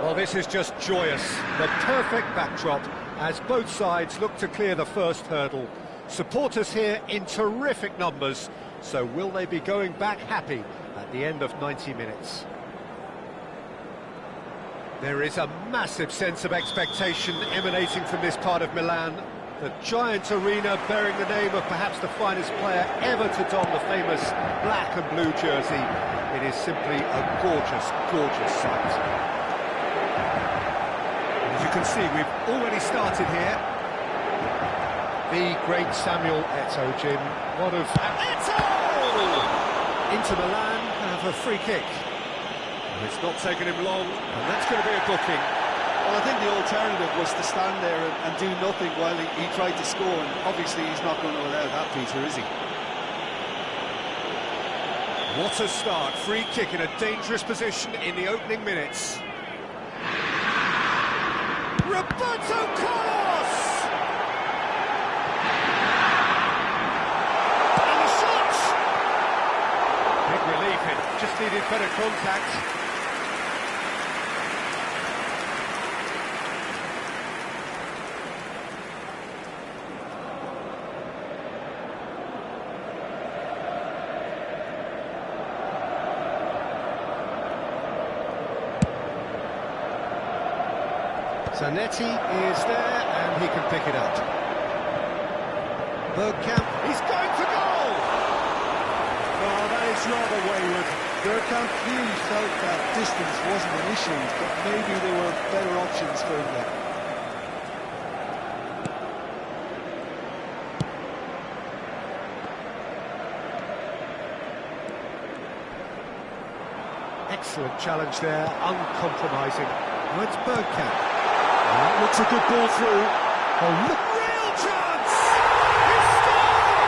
Well, this is just joyous. The perfect backdrop as both sides look to clear the first hurdle. Supporters here in terrific numbers. So will they be going back happy at the end of 90 minutes? There is a massive sense of expectation emanating from this part of Milan. The giant arena bearing the name of perhaps the finest player ever to don the famous black and blue jersey. It is simply a gorgeous, gorgeous sight. As you can see, we've already started here. The great Samuel Eto'o, Jim. What of... Eto'o! Into Milan, have a free kick. It's not taken him long, and that's going to be a booking. Well, I think the alternative was to stand there and do nothing while he tried to score, and obviously he's not going to allow that, Peter, is he? What a start. Free kick in a dangerous position in the opening minutes. Roberto Carlos! And the shot! Big relief, it just needed better contact. Zanetti is there, and he can pick it up. Bergkamp, he's going for goal! Oh, that is rather wayward. Bergkamp clearly felt that distance wasn't an issue, but maybe there were better options for him there. Excellent challenge there, uncompromising. Now it's Bergkamp. That looks a good ball through. Oh, look, real chance! He's scored!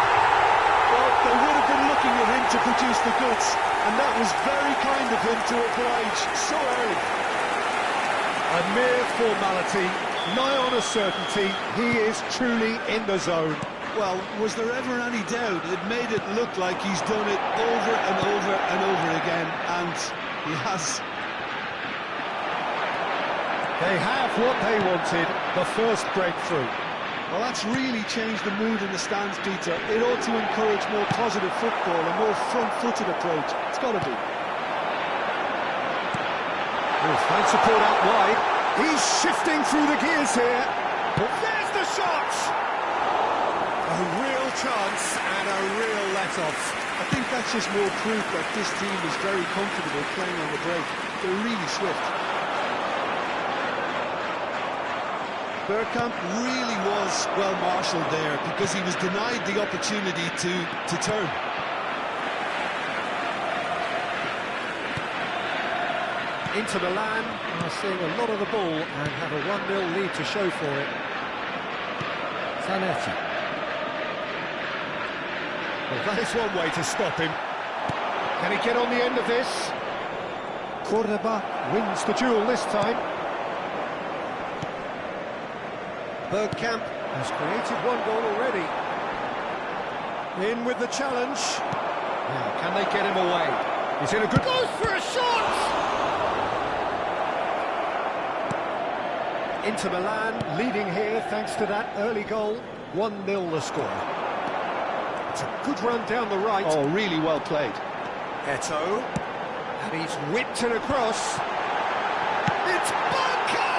Well, they would have been looking at him to produce the goods, and that was very kind of him to oblige so early. A mere formality, nigh on a certainty, he is truly in the zone. Well, was there ever any doubt? It made it look like he's done it over and over and over again, and he has. They have what they wanted, the first breakthrough. Well, that's really changed the mood in the stands, Peter. It ought to encourage more positive football, a more front-footed approach. It's got to be. Oh, fine support out wide. He's shifting through the gears here. There's the shot! A real chance and a real let-off. I think that's just more proof that this team is very comfortable playing on the break. They're really swift. Bergkamp really was well marshalled there because he was denied the opportunity to turn. Into Milan, are seeing a lot of the ball and have a 1-0 lead to show for it. Zanetti. Well, that is one way to stop him. Can he get on the end of this? Cordoba wins the duel this time. Bergkamp has created one goal already. In with the challenge. Now, can they get him away? He's in a good... Goes for a shot! Inter Milan leading here thanks to that early goal. 1-0 the score. It's a good run down the right. Oh, really well played. Eto'o. And he's whipped it across. It's Bergkamp!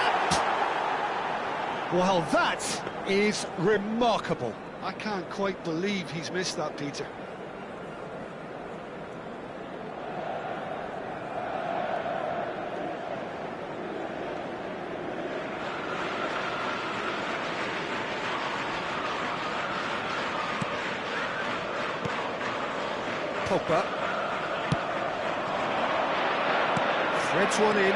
Well, that is remarkable. I can't quite believe he's missed that, Peter. Pogba. Threads one in.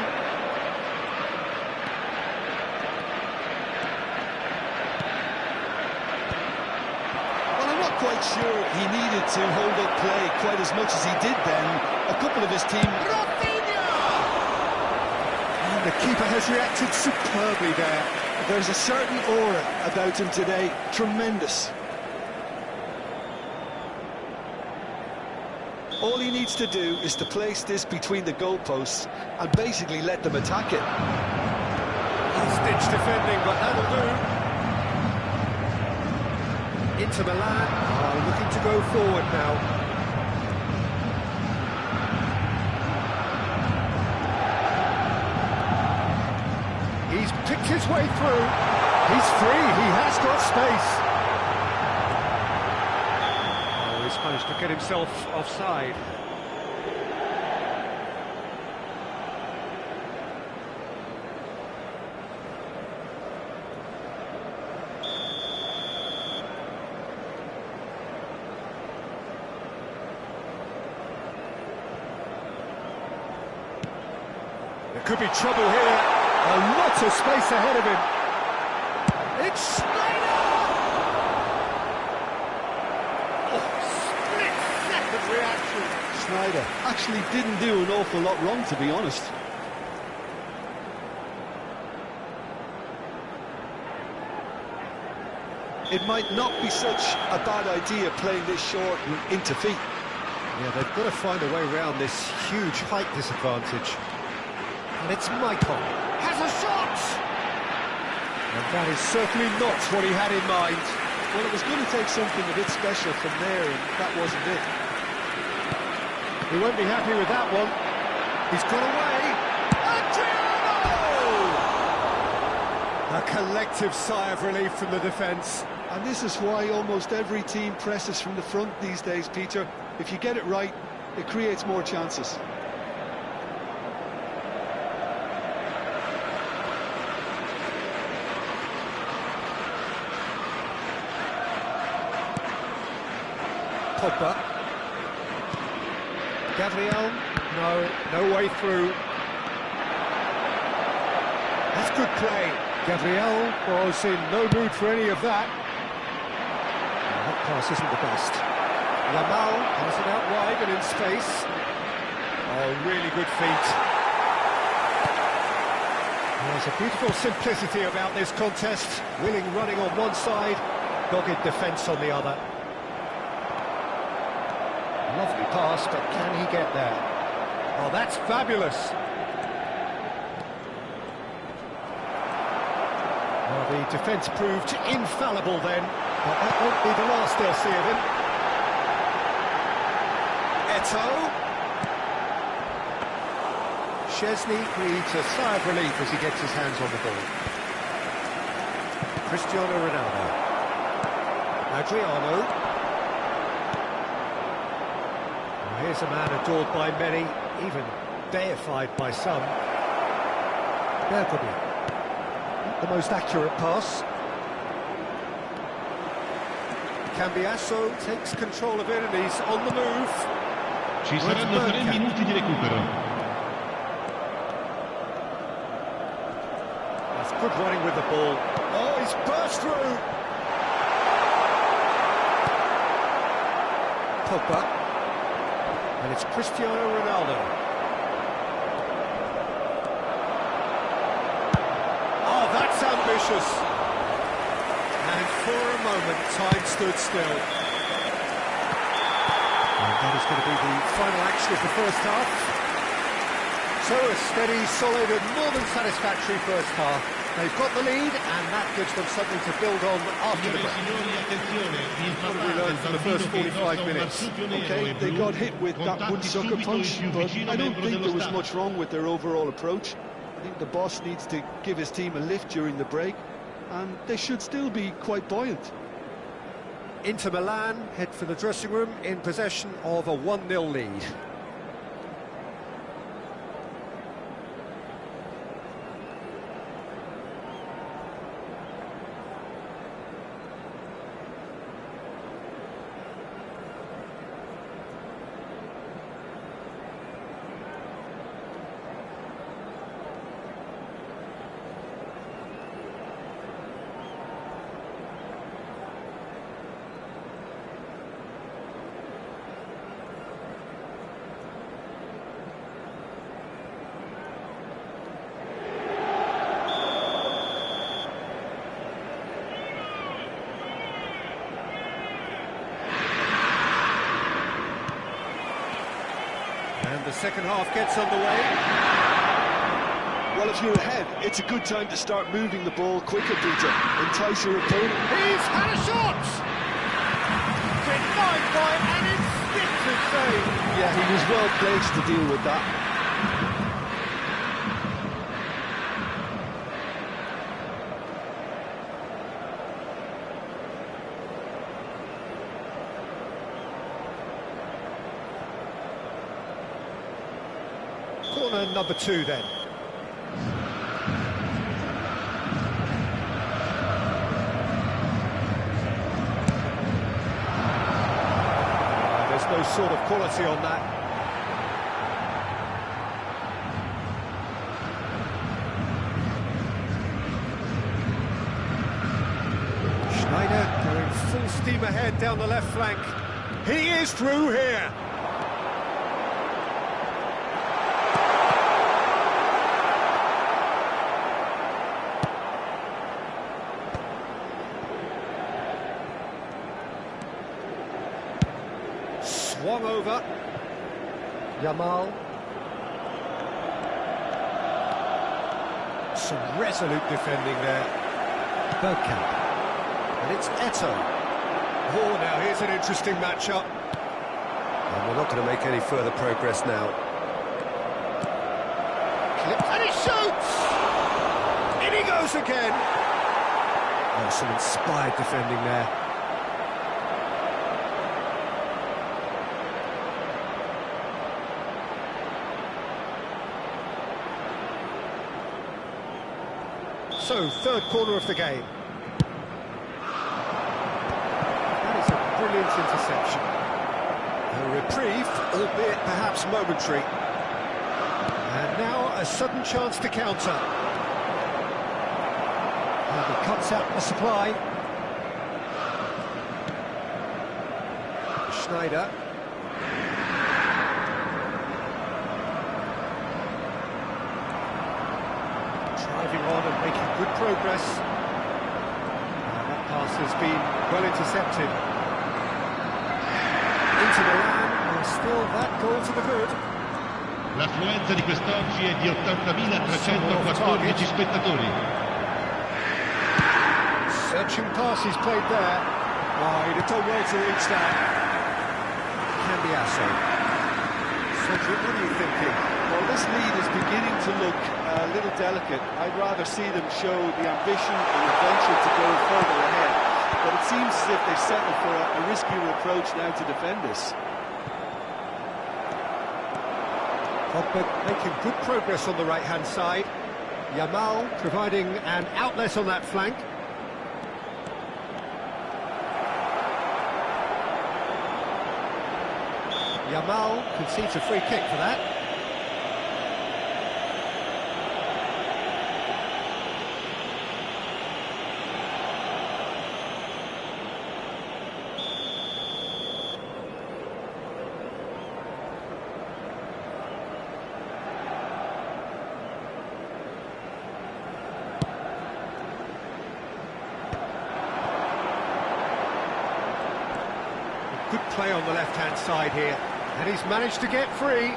Well, I'm not quite sure he needed to hold up play quite as much as he did then. A couple of his team... Rafinha! And the keeper has reacted superbly there. There's a certain aura about him today. Tremendous. All he needs to do is to place this between the goalposts and basically let them attack it. last-ditch defending, but that'll do. Inter Milan are looking to go forward now. He's picked his way through. He's free, he has got space. Oh, he's managed to get himself offside. There could be trouble here. A lot of space ahead of him. It's Snyder! Oh, split-second reaction. Snyder actually didn't do an awful lot wrong, to be honest. It might not be such a bad idea playing this short into feet. Yeah, they've got to find a way around this huge height disadvantage. And it's Michael. Has a shot! And that is certainly not what he had in mind. Well, it was going to take something a bit special from there, and that wasn't it. He won't be happy with that one. He's got away. Adriano! A collective sigh of relief from the defence. And this is why almost every team presses from the front these days, Peter. If you get it right, it creates more chances. Pogba. Gabriel, no way through. That's good play. Gabriel was in no mood for any of that. That pass isn't the best. Yamal has it out wide and in space. Oh, really good feet. There's a beautiful simplicity about this contest. Willing running on one side, dogged defence on the other. Lovely pass, but can he get there? Oh, that's fabulous. Well, the defence proved infallible then, but that won't be the last they'll see of him. Eto'o. Szczesny breathes a sigh of relief as he gets his hands on the ball. Cristiano Ronaldo. Adriano. Here's a man adored by many, even deified by some. Bergkamp. Not the most accurate pass. Cambiasso takes control of it and he's on the move. Ci saranno 3 minuti di recupero. That's good running with the ball. Oh, he's burst through. Pogba. And it's Cristiano Ronaldo. Oh, that's ambitious. And for a moment, time stood still. And that is going to be the final action of the first half. So a steady, solid and more than satisfactory first half. They've got the lead and that gives them something to build on after the break. What have we learned from the first 45 minutes? Okay, they got hit with that woodsucker punch, but I don't think there was much wrong with their overall approach. I think the boss needs to give his team a lift during the break, and they should still be quite buoyant. Inter Milan head for the dressing room in possession of a 1-0 lead. And the second half gets underway. Well, if you're ahead, it's a good time to start moving the ball quicker, Peter. Entice your opponent. He's had a shot! Denied by an instinctive save. Yeah, he was well placed to deal with that. Corner number 2 then. There's no sort of quality on that. Schneider going full steam ahead down the left flank. He is through here. Swung over. Yamal. Some resolute defending there. Bergkamp. And it's Eto'o. Oh, now here's an interesting matchup. And we're not going to make any further progress now. And he shoots! In he goes again. Oh, some inspired defending there. So, third corner of the game. That is a brilliant interception. A reprieve, albeit perhaps momentary. And now a sudden chance to counter. And he cuts out the supply. Schneider. Driving on and making good progress. And that pass has been well intercepted. Into Milan, and still that goal to the good. L'affluenza di quest'oggi è di 80.314 spettatori. Searching pass he's played there. Oh, he'd have done well to reach that. Cambiasso. Cedric, what are you thinking? Well, this lead is beginning to look a little delicate. I'd rather see them show the ambition and adventure to go further ahead. But it seems as if they've settled for a riskier approach now to defend this. Pogba making good progress on the right-hand side. Yamal providing an outlet on that flank. Yamal concedes a free kick for that. Good play on the left-hand side here. And he's managed to get free.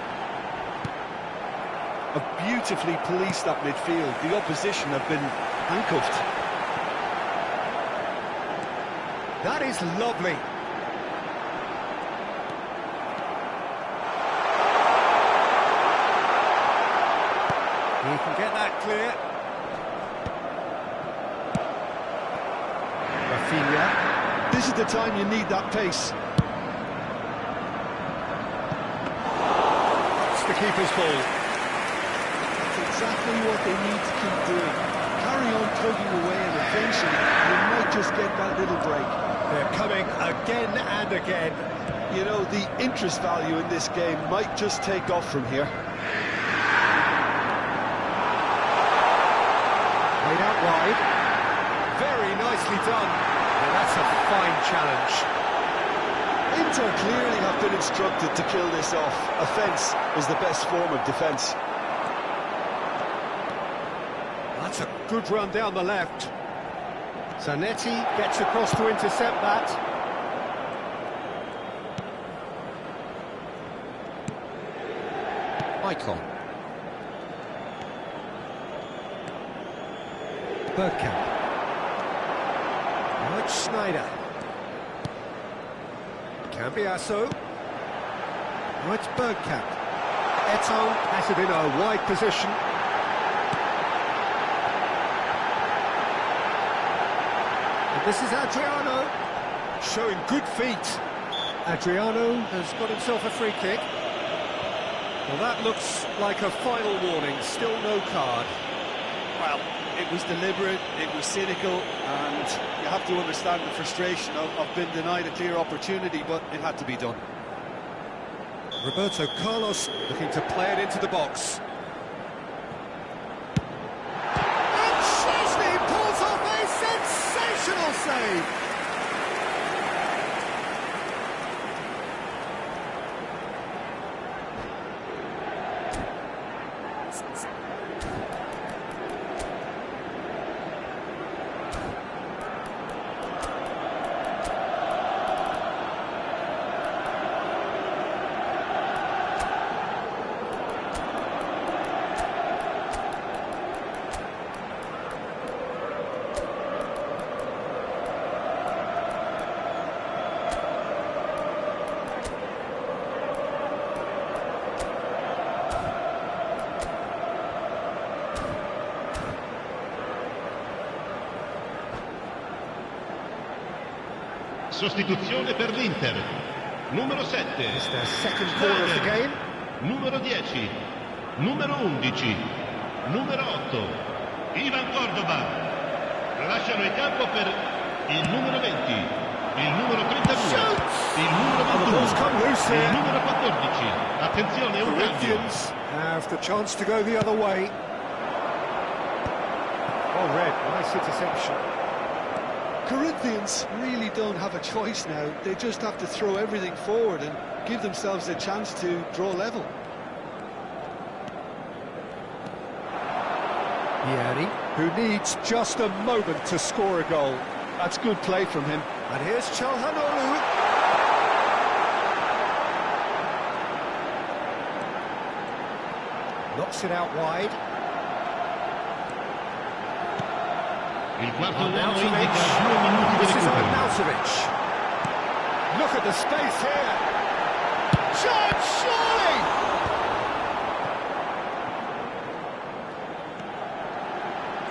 Have beautifully policed that midfield. The opposition have been handcuffed. That is lovely. He can get that clear. Rafinha. This is the time you need that pace. The keeper's ball. That's exactly what they need to keep doing. Carry on tugging away and eventually you might just get that little break. They're coming again and again. You know, the interest value in this game might just take off from here. Played out wide. Very nicely done. And that's a fine challenge. Inter clearly have been instructed to kill this off. Offence is the best form of defence. That's a good run down the left. Zanetti gets across to intercept that. Icon. Bergkamp. Now it's Schneider. Cambiasso. Now it's Bergkamp. Eto'o has it in a wide position. And this is Adriano, showing good feet. Adriano has got himself a free kick. Well, that looks like a final warning, still no card. Well, it was deliberate, it was cynical, and you have to understand the frustration of being denied a clear opportunity, but it had to be done. Roberto Carlos looking to play it into the box. And Szczęsny pulls off a sensational save! Sostituzione per l'Inter. Numero 7. It's their second corner of the game. Numero 10. Numero 11. Numero 8. Ivan Córdoba. Lasciano il campo per il numero 20. Il numero 32. Il numero 21. Il numero 14. Attenzione, un cambio. Have the chance to go the other way. Oh, red, nice interception. Corinthians really don't have a choice now. They just have to throw everything forward and give themselves a chance to draw level. Yanni, who needs just a moment to score a goal. That's good play from him. And here's Çalhanoğlu. Knocks it out wide. Il quarto uomo indica 2 minuti di recupero. Look at the space here. Chance, surely!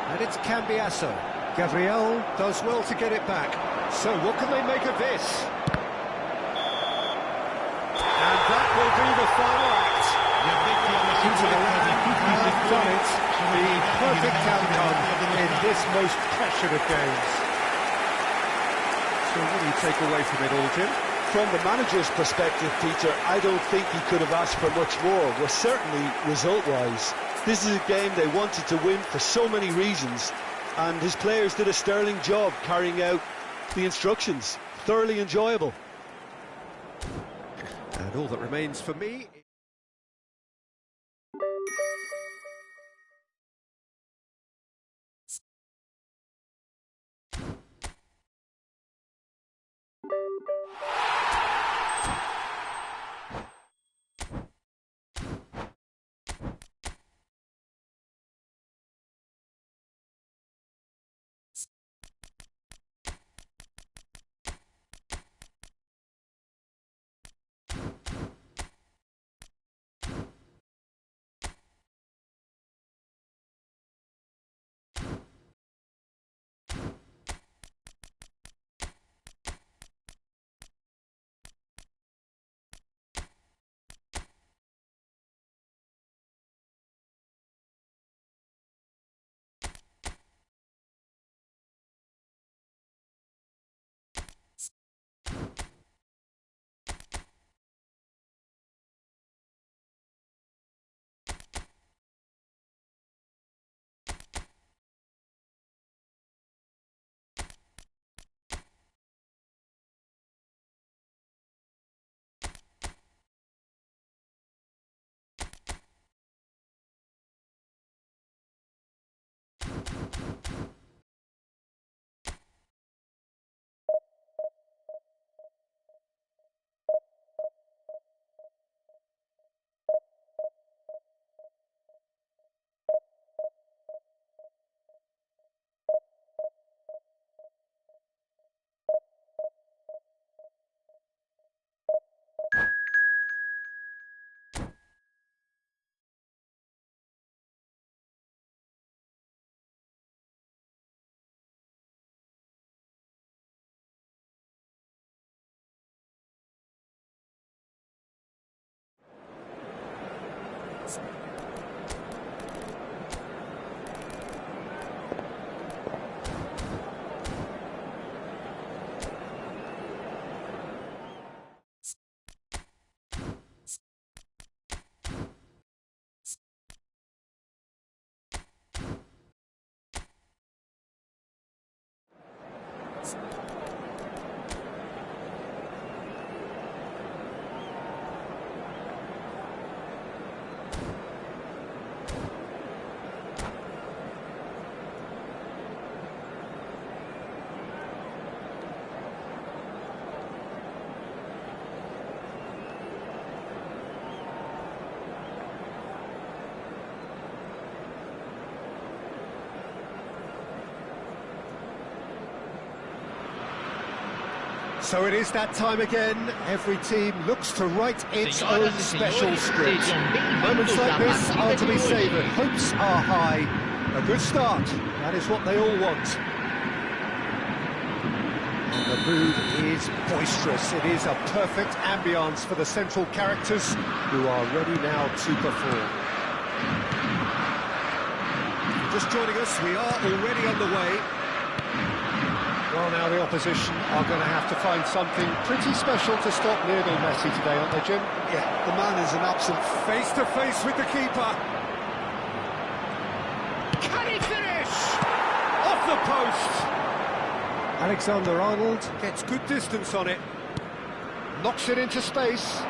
And it's Cambiasso. Gabriel does well to get it back. So what can they make of this? And that will be the final act. Into the line, have done it. The perfect outcome in this most pressured of games. So what do you take away from it all, Jim? From the manager's perspective, Peter, I don't think he could have asked for much more. Well, certainly result-wise. This is a game they wanted to win for so many reasons, and his players did a sterling job carrying out the instructions. Thoroughly enjoyable. And all that remains for me... So it is that time again. Every team looks to write its own special script. Moments like this are to be savoured. Hopes are high. A good start. That is what they all want. And the mood is boisterous. It is a perfect ambience for the central characters who are ready now to perform. Just joining us, we are already on the way. Well, now the opposition are going to have to find something pretty special to stop Lionel Messi today, aren't they, Jim? Yeah, the man is an absolute face-to-face with the keeper. Can he finish? Off the post. Alexander-Arnold gets good distance on it. Knocks it into space.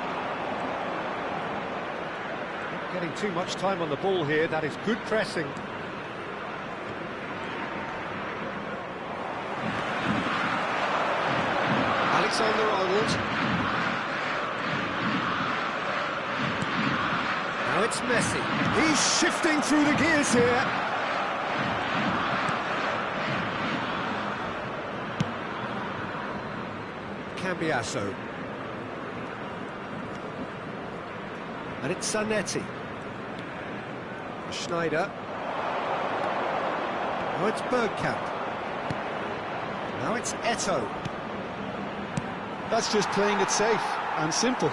Not getting too much time on the ball here. That is good pressing. Alexander-Arnold. Now it's Messi. He's shifting through the gears here. Cambiasso. And it's Zanetti. Schneider. Now it's Bergkamp. Now it's Eto'o. That's just playing it safe and simple.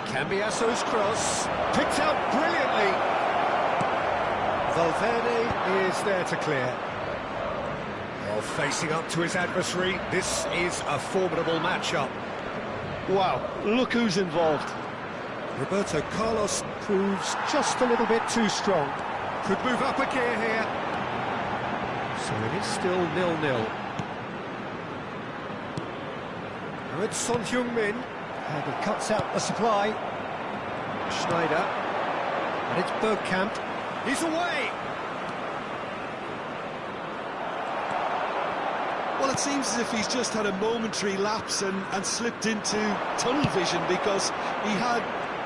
Cambiasso's cross, picked out brilliantly. Valverde is there to clear. Well, facing up to his adversary, this is a formidable matchup. Wow, look who's involved. Roberto Carlos proves just a little bit too strong. Could move up a gear here. So it is still 0-0. Now it's Son Heung-min, and he cuts out the supply. Schneider, and it's Bergkamp. He's away! Well, it seems as if he's just had a momentary lapse and slipped into tunnel vision, because he had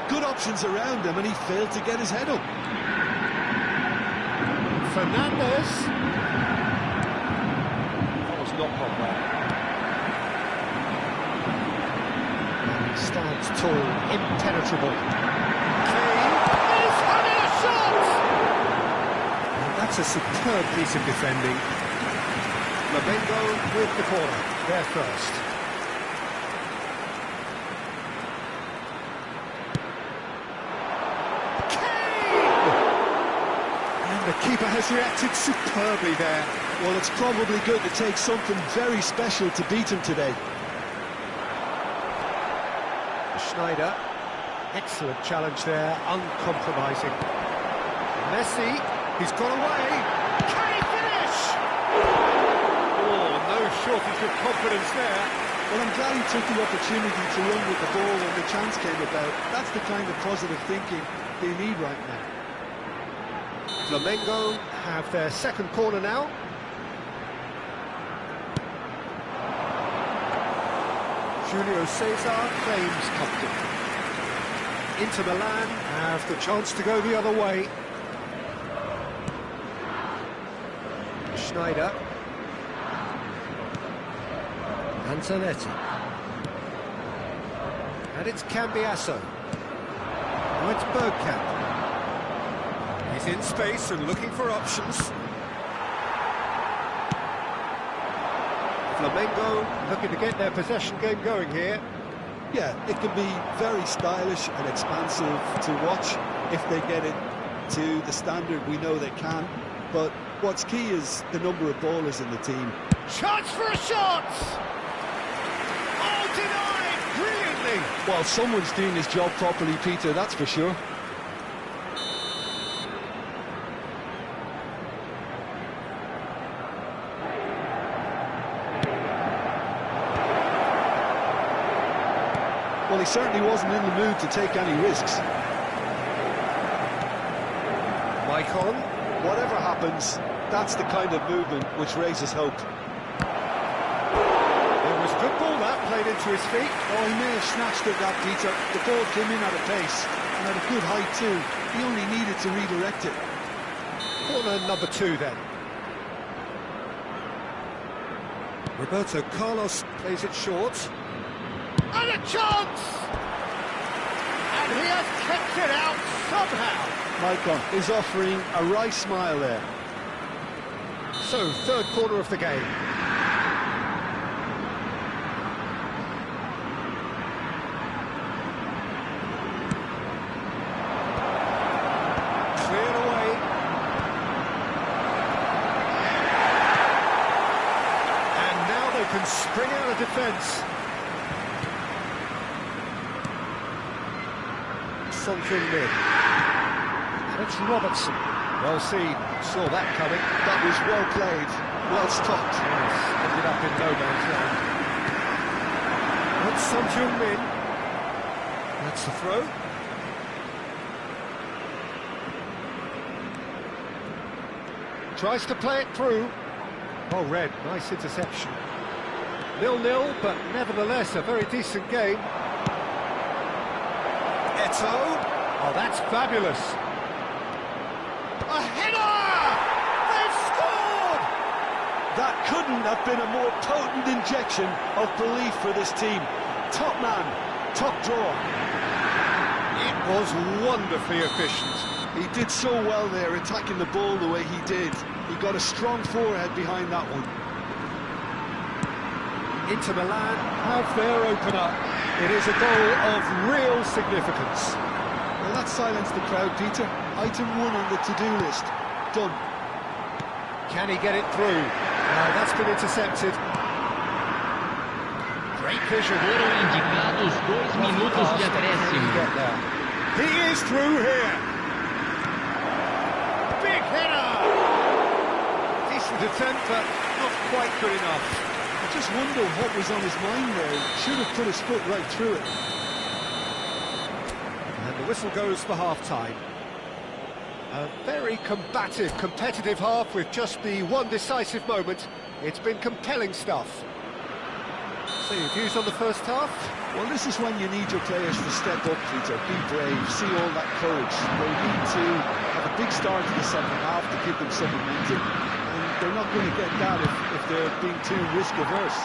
good options around him and he failed to get his head up. Fernandez. That was not gone well. And he stands tall, impenetrable. Kane is having a shot! And that's a superb piece of defending. Flamengo with the corner, there first. The keeper has reacted superbly there. Well, it's probably going to take something very special to beat him today. Schneider, excellent challenge there, uncompromising. Messi, he's got away. Can he finish? Oh, no shortage of confidence there. Well, I'm glad he took the opportunity to run with the ball when the chance came about. That's the kind of positive thinking they need right now. Flamengo have their second corner now. Julio Cesar claims comfort. Inter Milan have the chance to go the other way. Schneider. And Zanetti. And it's Cambiasso. Now it's Bergkamp. He's in space and looking for options. Flamengo looking to get their possession game going here. Yeah, it can be very stylish and expansive to watch if they get it to the standard we know they can. But what's key is the number of ballers in the team. Chance for a shot! Oh, denied brilliantly! Well, someone's doing his job properly, Peter, that's for sure. Well, he certainly wasn't in the mood to take any risks. Mike on. Whatever happens, that's the kind of movement which raises hope. It was a good ball that, played into his feet. Oh, he may have snatched at that, Peter. The ball came in at a pace, and at a good height too. He only needed to redirect it. Corner number 2 then. Roberto Carlos plays it short. And a chance! And he has kept it out somehow. Maicon is offering a wry smile there. So, third corner of the game. Cleared away. And now they can spring out of defence. Something mid. It's Robertson. Well seen. Saw that coming. That was well played, well stopped. Yes, ended up in no man's land. That's Son Heung-min. That's the throw. Tries to play it through. Oh, Red, nice interception. 0-0, but nevertheless a very decent game. Eto'o. Oh, that's fabulous. A header! They've scored! That couldn't have been a more potent injection of belief for this team. Top man, top draw. It was wonderfully efficient. He did so well there, attacking the ball the way he did. He got a strong forehead behind that one. Inter Milan have their opener. It is a goal of real significance. Well, that silenced the crowd, Peter. Item 1 on the to-do list. Done. Can he get it through? No, that's been intercepted. Great vision. Foram indicados 2 minutos de acréscimo. He is through here. Big header. Decent attempt, but not quite good enough. I just wonder what was on his mind there. He should have put his foot right through it. And the whistle goes for half-time. A very combative, competitive half with just the one decisive moment. It's been compelling stuff. So your views on the first half? Well, this is when you need your players to step up, Peter. Be brave, see all that courage. They need to have a big start to the second half to give them some momentum. And they're not going to get that if they're being too risk-averse.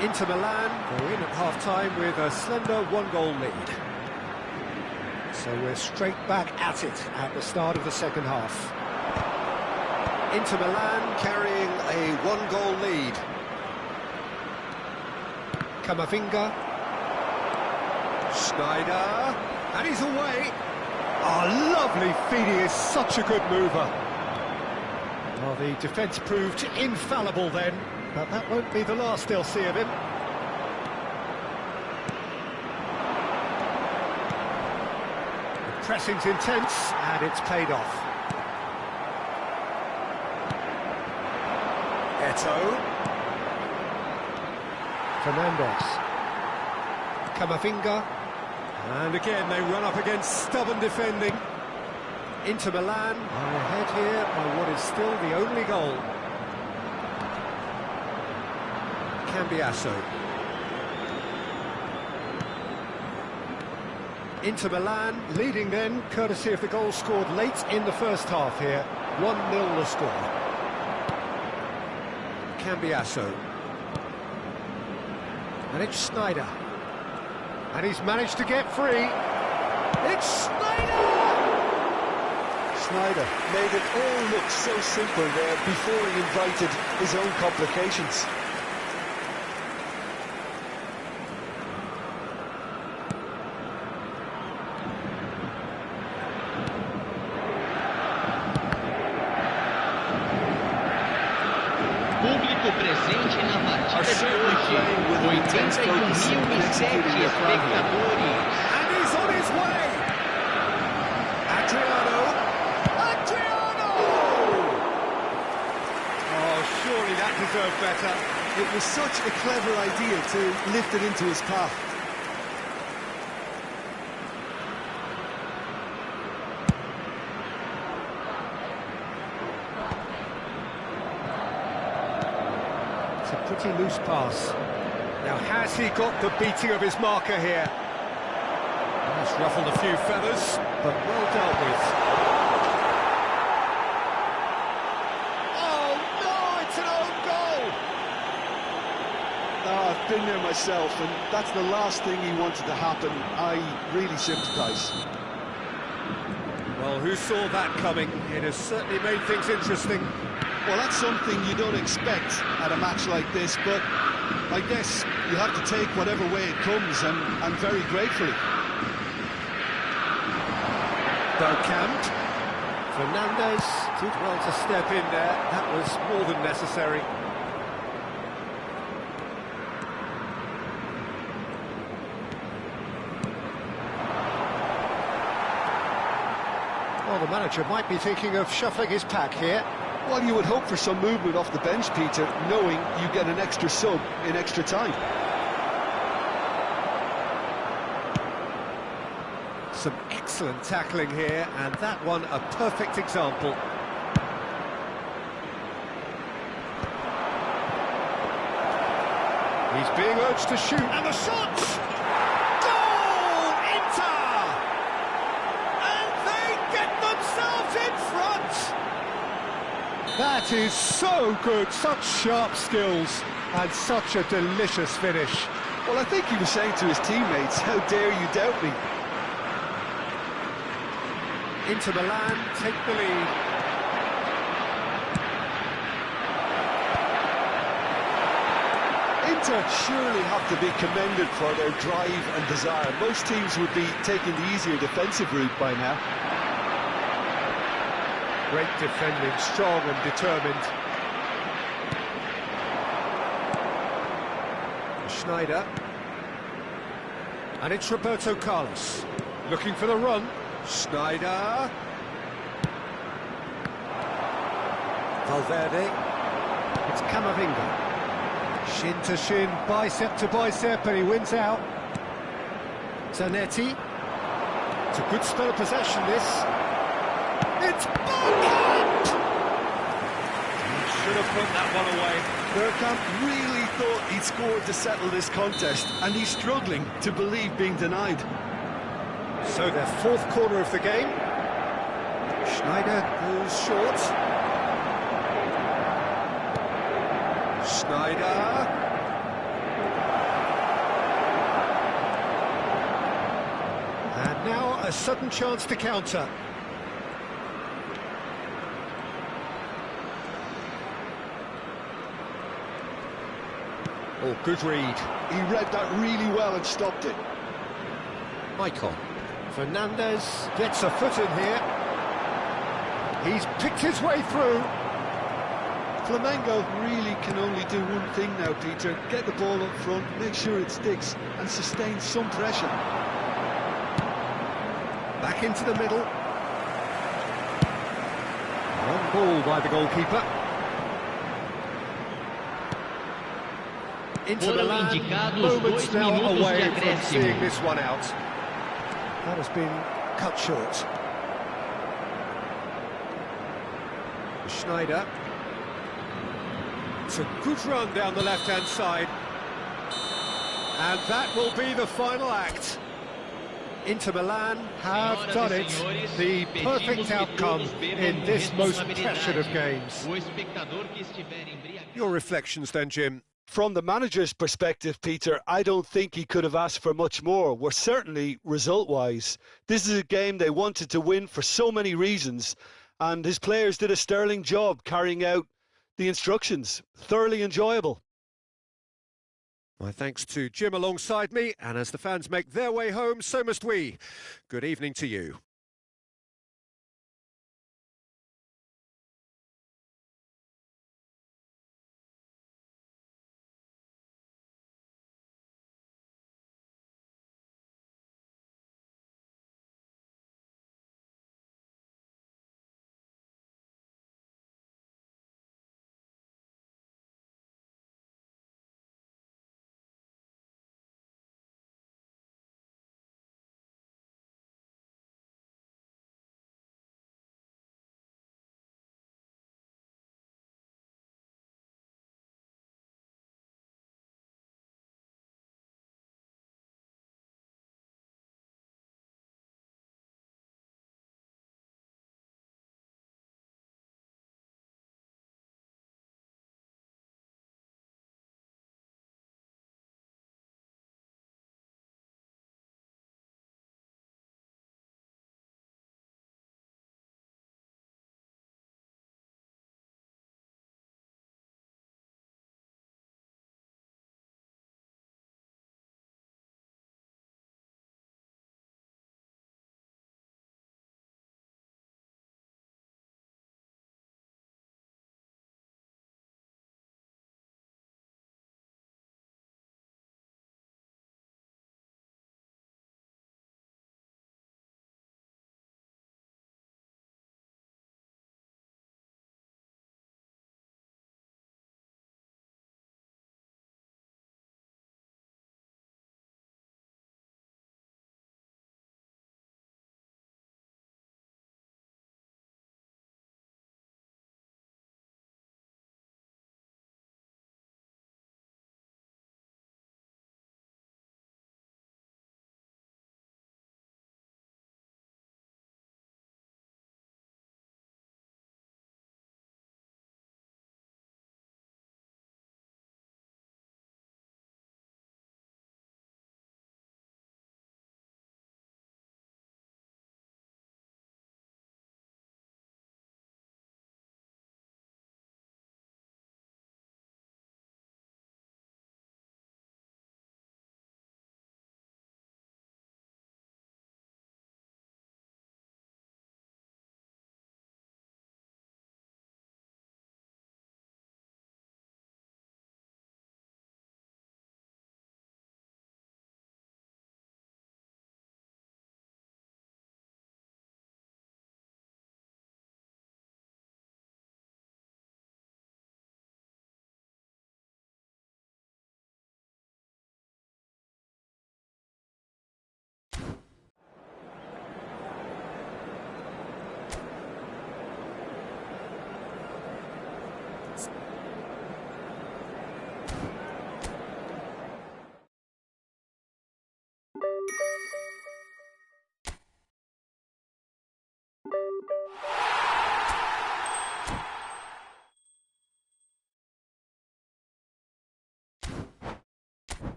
Inter Milan go in at half-time with a slender 1-goal lead. So we're straight back at it at the start of the second half. Inter Milan carrying a 1-goal lead. Camavinga. Schneider. And he's away. Oh, lovely feed. He is such a good mover. Well, the defence proved infallible then, but that won't be the last they'll see of him. The pressing's intense, and it's paid off. Eto'o. Fernandez. Camavinga. And again, they run up against stubborn defending. Inter Milan are ahead here by what is still the only goal. Cambiasso. Inter Milan leading then, courtesy of the goal scored late in the first half here. 1-0 the score. Cambiasso. And it's Schneider. And he's managed to get free. It's Schneider! Schneider made it all look so simple there before he invited his own complications. público presente na partida de hoje. 81.007 espectadores. And he's on his way! Adriano! Oh, surely that deserved better. It was such a clever idea to lift it into his path. It's a pretty loose pass. Now, has he got the beating of his marker here? That's ruffled a few feathers, but well dealt with. Oh, no, it's an own goal! Oh, I've been there myself, and that's the last thing he wanted to happen. I really sympathise. Well, who saw that coming? It has certainly made things interesting. Well, that's something you don't expect at a match like this, but I guess you have to take whatever way it comes, and very gratefully. Bergkamp. Fernandez did well to step in there. That was more than necessary. Well, the manager might be thinking of shuffling his pack here. Well, you would hope for some movement off the bench, Peter, knowing you get an extra sub in extra time. Some excellent tackling here, and that one a perfect example. He's being urged to shoot, and the shot! Goal! Inter! And they get themselves in front! That is so good, such sharp skills, and such a delicious finish. Well, I think he was saying to his teammates, how dare you doubt me? Inter Milan take the lead. Inter surely have to be commended for their drive and desire. Most teams would be taking the easier defensive route by now. Great defending, strong and determined. Schneider. And it's Roberto Carlos. Looking for the run. Schneider. Valverde. It's Camavinga. Shin to shin, bicep to bicep, and he wins out. Zanetti. It's a good spell of possession, this. It's Bergkamp! He should have put that one away. Bergkamp really thought he'd scored to settle this contest, and he's struggling to believe being denied. So their fourth corner of the game. Schneider goes short. Schneider. And now a sudden chance to counter. Oh, good read. He read that really well and stopped it. Icon. Fernandez gets a foot in here. He's picked his way through. Flamengo really can only do one thing now, Peter. Get the ball up front, make sure it sticks, and sustain some pressure. Back into the middle. One ball by the goalkeeper. Into the land, moments now away from seeing this one out. That has been cut short. Schneider. It's a good run down the left-hand side. And that will be the final act. Inter Milan have done it. The perfect outcome in this most pressured of games. Your reflections then, Jim? From the manager's perspective, Peter, I don't think he could have asked for much more. We're certainly result-wise. This is a game they wanted to win for so many reasons, and his players did a sterling job carrying out the instructions. Thoroughly enjoyable. My thanks to Jim alongside me, and as the fans make their way home, so must we. Good evening to you.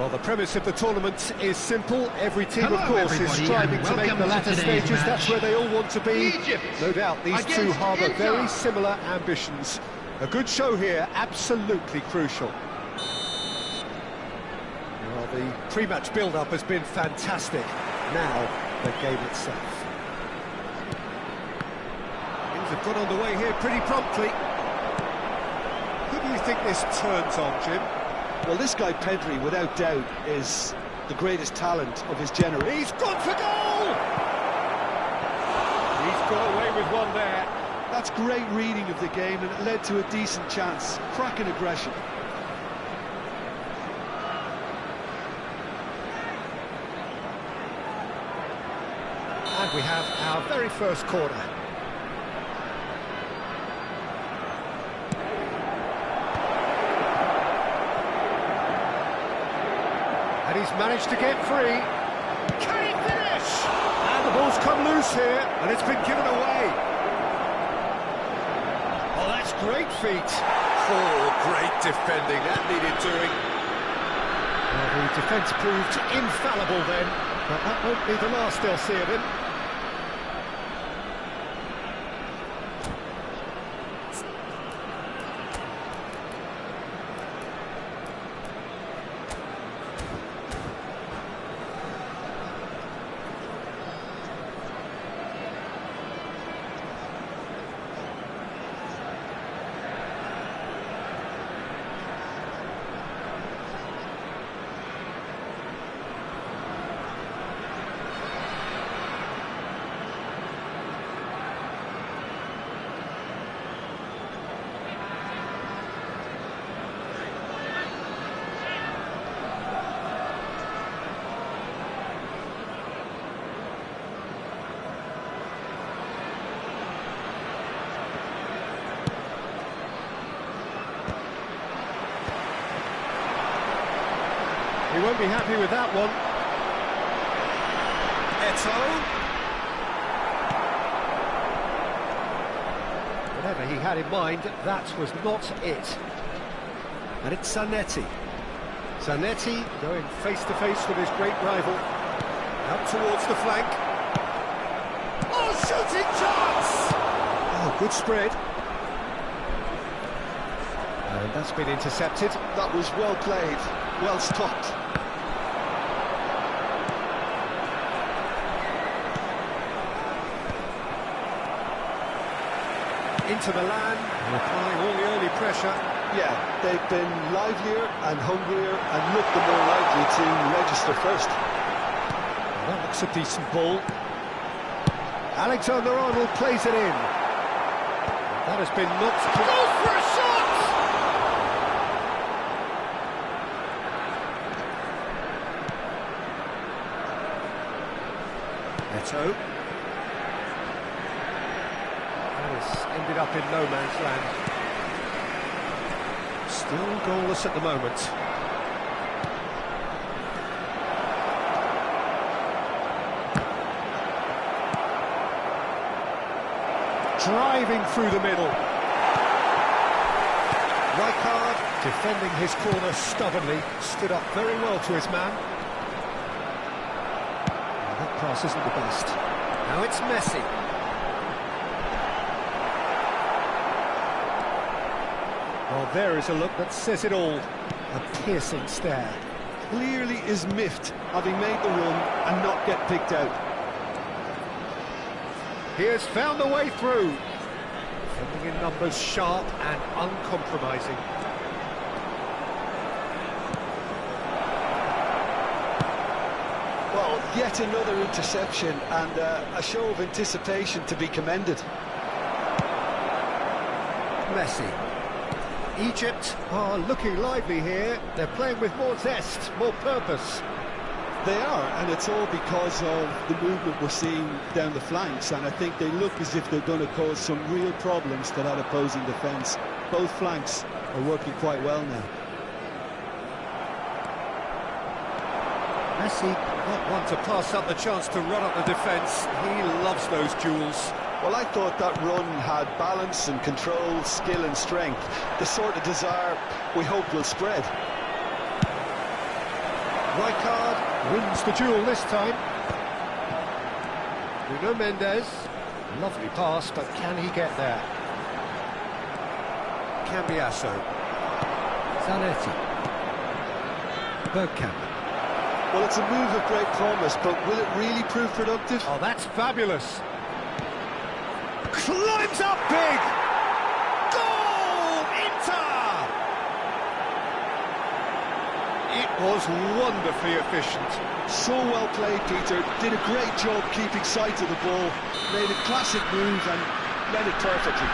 Well, the premise of the tournament is simple. Every team, Hello, of course, is everybody, striving and to make the welcome to latter today's stages. That's match. where they all want to be. Egypt No doubt, these two against harbour Inter. very similar ambitions. A good show here, absolutely crucial. Well, the pre-match build-up has been fantastic. Now, the game itself. Things have got underway here pretty promptly. Who do you think this turns on, Jim? Well, this guy Pedri, without doubt, is the greatest talent of his generation. He's gone for goal! He's got away with one there. That's great reading of the game, and it led to a decent chance. Cracking aggression. And we have our very first corner. And he's managed to get free. Can he finish? And the ball's come loose here, and it's been given away. Oh, that's great feet. Oh, great defending, that needed doing. Well, the defence proved infallible then, but that won't be the last they'll see of him. He won't be happy with that one. Eto'o. Whatever he had in mind, that was not it. And it's Zanetti. Zanetti going face-to-face with his great rival. Out towards the flank. Oh, shooting chance! Oh, good spread. And that's been intercepted. That was well played, well stopped. Into Milan, applying all the early pressure. Yeah, they've been livelier and hungrier and looked the more likely to register first. Well, that looks a decent ball. Alexander-Arnold plays it in. That has been knocked... Goes for a shot! Eto'o. Ended up in no man's land. Still goalless at the moment. Driving through the middle. Rijkaard, defending his corner stubbornly, stood up very well to his man. Well, that pass isn't the best. Now it's Messi. Well, there is a look that says it all. A piercing stare. Clearly is miffed, having made the run and not get picked out. He has found a way through. Defending in numbers, sharp and uncompromising. Well, yet another interception and a show of anticipation to be commended. Messi. Egypt are looking lively here. They're playing with more zest, more purpose. They are, and it's all because of the movement we're seeing down the flanks, and I think they look as if they're going to cause some real problems to that opposing defence. Both flanks are working quite well now. Messi, not one to pass up the chance to run up the defence. He loves those duels. Well, I thought that run had balance and control, skill and strength. The sort of desire we hope will spread. Rijkaard wins the duel this time. Nuno Mendes. Lovely pass, but can he get there? Cambiasso. Zanetti. Bergkamp. Well, it's a move of great promise, but will it really prove productive? Oh, that's fabulous. Climbs up big! Goal! Inter! It was wonderfully efficient. So well played, Peter. Did a great job keeping sight of the ball. Made a classic move and led it perfectly.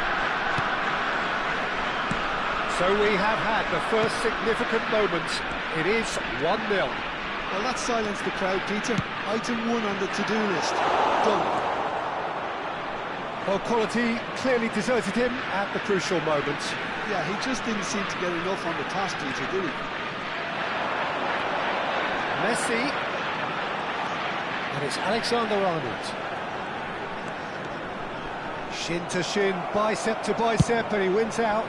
So we have had the first significant moment. It is 1-0. Well, that silenced the crowd, Peter. Item 1 on the to-do list. Done. Well, quality clearly deserted him at the crucial moment. Yeah, he just didn't seem to get enough on the task, Peter, did he? Messi. And it's Alexander-Arnold. Shin to shin, bicep to bicep, and he wins out.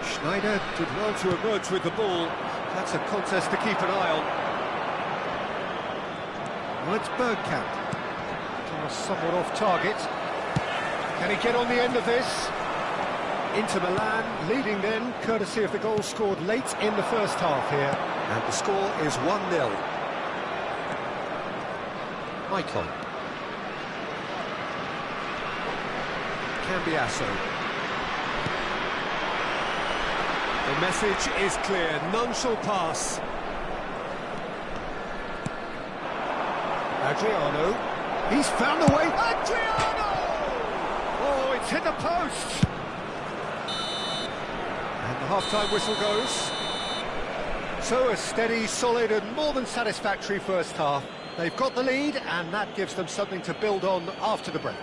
Schneider did well to emerge with the ball. That's a contest to keep an eye on. Well, it's Bergkamp. Somewhat off target. Can he get on the end of this? Inter Milan leading then, courtesy of the goal scored late in the first half here. And the score is 1-0. Icon. Cambiasso. The message is clear, none shall pass. Adriano. He's found the way. Adriano! Oh, it's hit the post. And the half-time whistle goes. So a steady, solid and more than satisfactory first half. They've got the lead and that gives them something to build on after the break.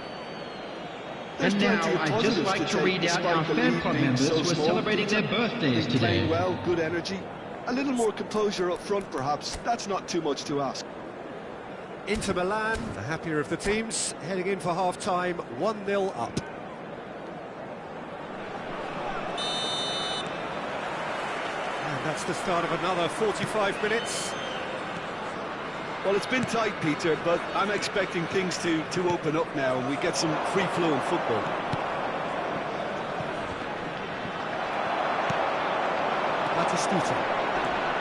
And now I'd just like to read out our fan club members who are celebrating their birthdays today. Playing well, good energy. A little more composure up front, perhaps. That's not too much to ask. Inter Milan, the happier of the teams, heading in for half-time, 1-0 up. And that's the start of another 45 minutes. Well, it's been tight, Peter, but I'm expecting things to open up now and we get some free-flowing football. Batistuta.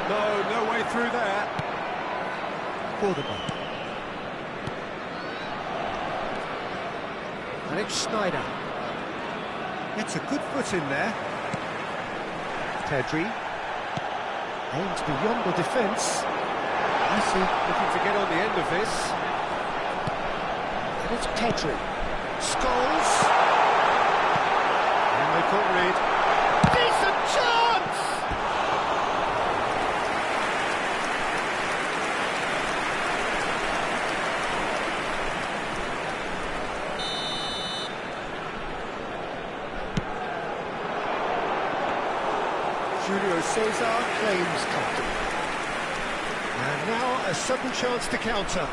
No way through there. Cordoba. And it's Schneider. Gets a good foot in there. Pedri. Aims beyond the defence. Messi looking to get on the end of this. And it's Pedri. Scholes. And they couldn't read. Decent chance! Julio Cesar claims captain. And now a sudden chance to counter.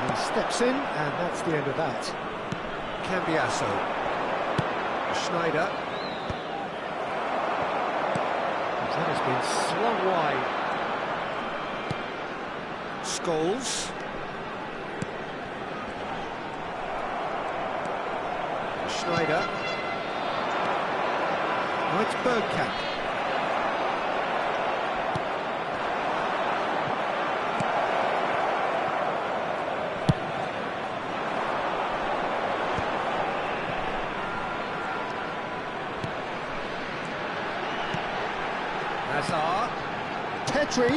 He steps in, and that's the end of that. Cambiasso. Schneider. That has been slung wide. Scholes. Schneider. Oh, it's Bergkamp. Hazard. Pedri.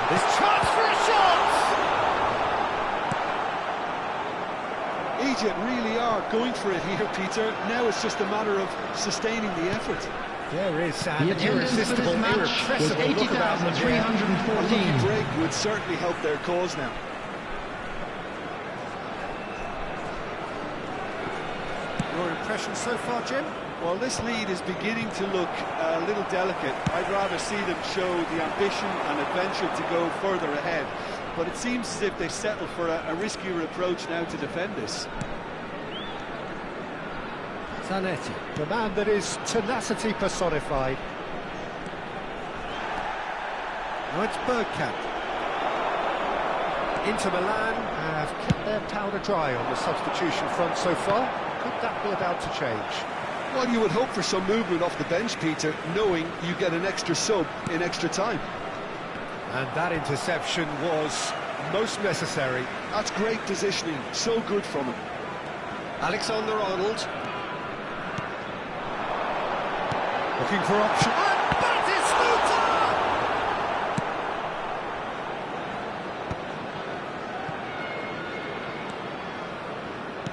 This chance for a shot! Egypt really are going for it here, Peter. Now it's just a matter of sustaining the effort. There is The an attendance for irresistible, this match was irrepressible look about them here. A 80,314. break would certainly help their cause now. Your impression so far, Jim? Well, this lead is beginning to look a little delicate. I'd rather see them show the ambition and adventure to go further ahead. But it seems as if they settle for a riskier approach now to defend this. Zanetti, the man that is tenacity personified. Now it's Bergkamp. Inter Milan have kept their powder dry on the substitution front so far. Could that be about to change? Well, you would hope for some movement off the bench, Peter, knowing you get an extra sub in extra time. And that interception was most necessary. That's great positioning, so good from him. Alexander-Arnold. Looking for option.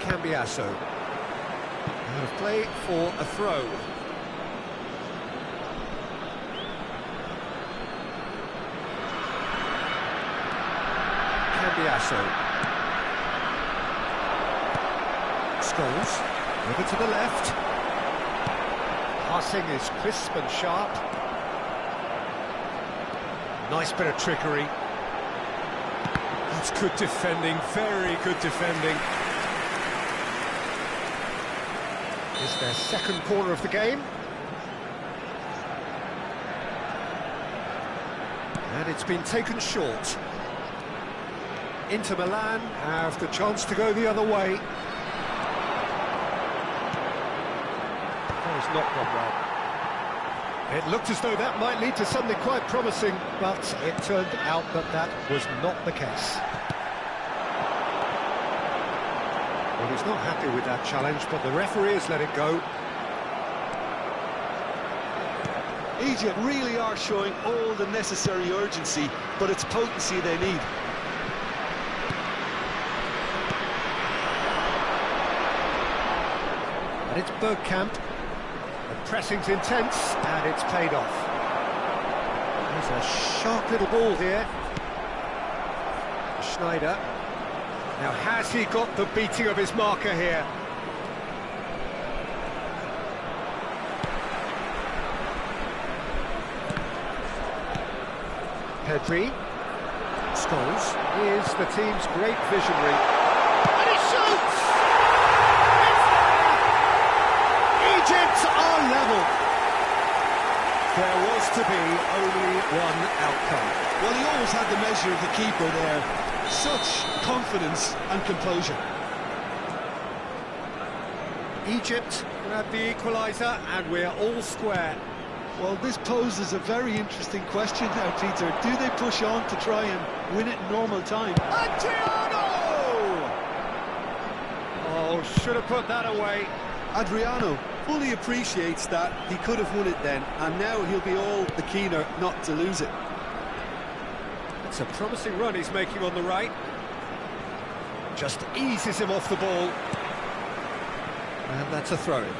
Cambiasso. Out of play for a throw. Cambiasso. Scholes. Over to the left. Passing is crisp and sharp. Nice bit of trickery. That's good defending, very good defending. It's their second corner of the game. And it's been taken short. Inter Milan have the chance to go the other way. That has not gone well. It looked as though that might lead to something quite promising, but it turned out that that was not the case. Well, he's not happy with that challenge, but the referee has let it go. Egypt really are showing all the necessary urgency, but it's potency they need. And it's Bergkamp. The pressing's intense, and it's paid off. There's a sharp little ball here. Schneider. Now, has he got the beating of his marker here? Pedri. Scholes is the team's great visionary. And he shoots! Egypt are level. There was to be only one outcome. Well, he always had the measure of the keeper there. Such confidence and composure. Egypt grab the equaliser and we're all square. Well, this poses a very interesting question now, Peter. Do they push on to try and win it in normal time? Adriano! Oh, should have put that away. Adriano fully appreciates that he could have won it then, and now he'll be all the keener not to lose it. It's a promising run he's making on the right. Just eases him off the ball. And that's a throw-in.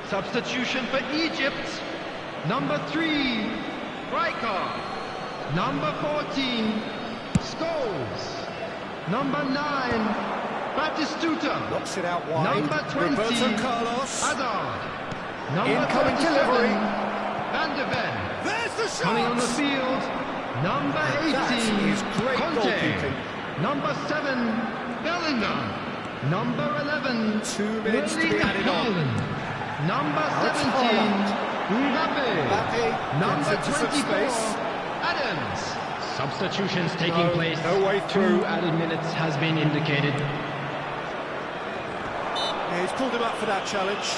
Substitution for Egypt. Number 3, Riker. Number 14, Scholes. Number 9, Batistuta. Knocks it out wide. Number 20, Roberto Carlos. Hazard. Number Incoming 37, delivery. Van der Ven. There's the shot! Coming on the field, number 18, That is great Conte. goalkeeping. Number 7, Bellingham. Number 11, 2 minutes to be added on. Haaland. Number That's 17, Mbappe Number gets into some 24, space. Adams. Substitutions taking place. No way through. 2 added minutes has been indicated. Yeah, he's pulled him up for that challenge.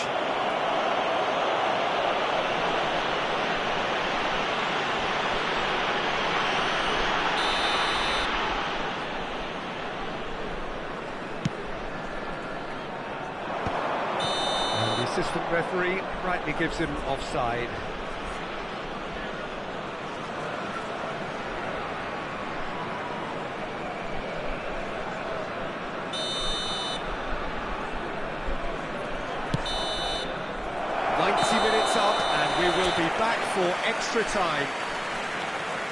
And the assistant referee rightly gives him offside. Minutes up, and we will be back for extra time.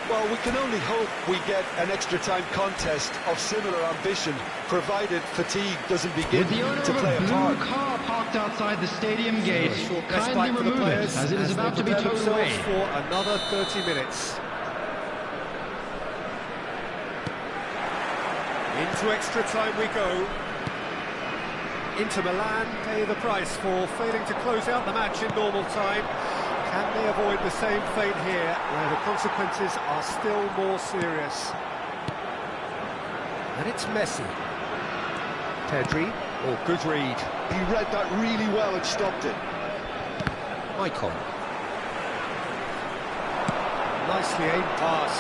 Well, we can only hope we get an extra time contest of similar ambition, provided fatigue doesn't begin With the owner to of play a a blue part. car parked outside the stadium gate, Short kindly respite for the remove it players as it is about they to be prepare towed away. themselves for another 30 minutes. Into extra time we go. Inter Milan pay the price for failing to close out the match in normal time. Can they avoid the same fate here, where the consequences are still more serious? And it's Messi. Pedri, or good read. He read that really well and stopped it. Icon. Nicely aimed pass.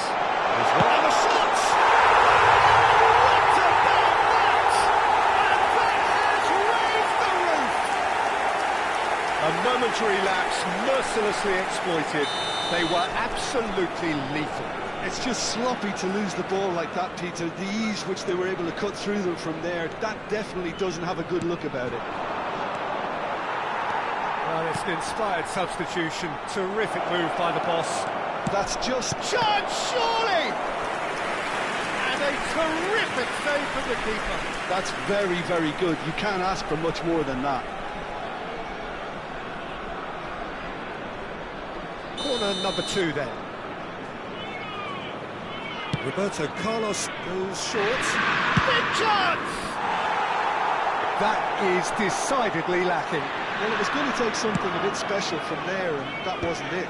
There's one of the shots! What about that? And that has raised the roof! A momentary lapse, mercilessly exploited. They were absolutely lethal. It's just sloppy to lose the ball like that, Peter. The ease which they were able to cut through them from there, that definitely doesn't have a good look about it. Well, it's an inspired substitution. Terrific move by the boss. That's just... Chance, surely! And a terrific save from the keeper. That's very, very good. You can't ask for much more than that. Corner number 2 then. Roberto Carlos goes short. Big chance! That is decidedly lacking. Well, it was going to take something a bit special from there, and that wasn't it.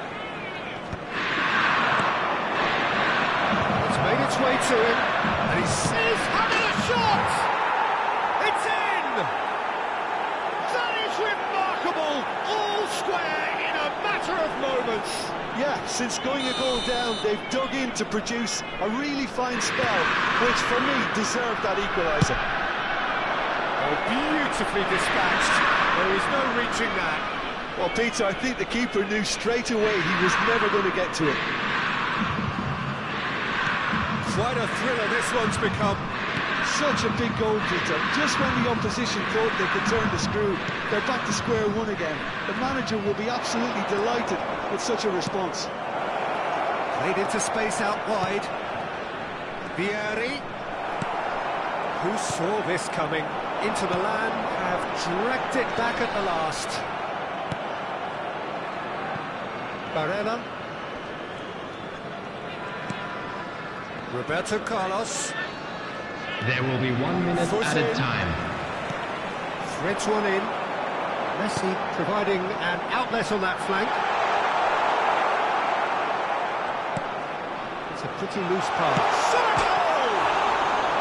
It's made its way to him, and he's having a shot! It's in! That is remarkable! All square in a matter of moments. Yeah, since going a goal down, they've dug in to produce a really fine spell, which for me deserved that equaliser. Oh, beautifully dispatched. There is no reaching that. Well, Peter, I think the keeper knew straight away he was never going to get to it. Quite a thriller this one's become. Such a big goal, Peter. Just when the opposition thought they could turn the screw, they're back to square one again. The manager will be absolutely delighted with such a response. Played into space out wide. Vieri, who saw this coming? Inter Milan have dragged it back at the last. Barella. Roberto Carlos. There will be 1 minute added time. Threads one in. Messi providing an outlet on that flank. It's a pretty loose pass. Goal!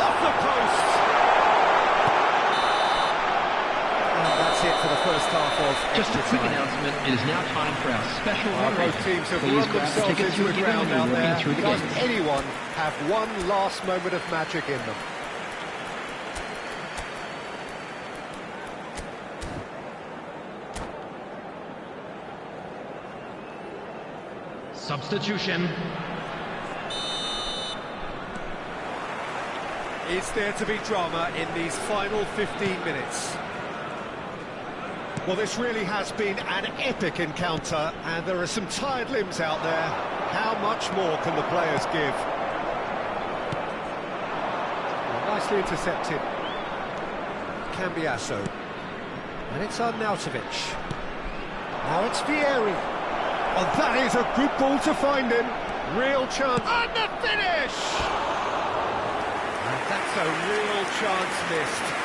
Off the post! And that's it for the first half of Just a extra quick time. announcement, it is now time for our special Both teams have Please run grab the themselves tickets into you the were given ground when out you were there. looking through the Does games. anyone have one last moment of magic in them? Substitution. Is there to be drama in these final 15 minutes? Well, this really has been an epic encounter, and there are some tired limbs out there. How much more can the players give? Well, nicely intercepted. Cambiasso. And it's Arnautovic. Now it's Vieri. Well, that is a good ball to find him. Real chance. And the finish! And that's a real chance missed.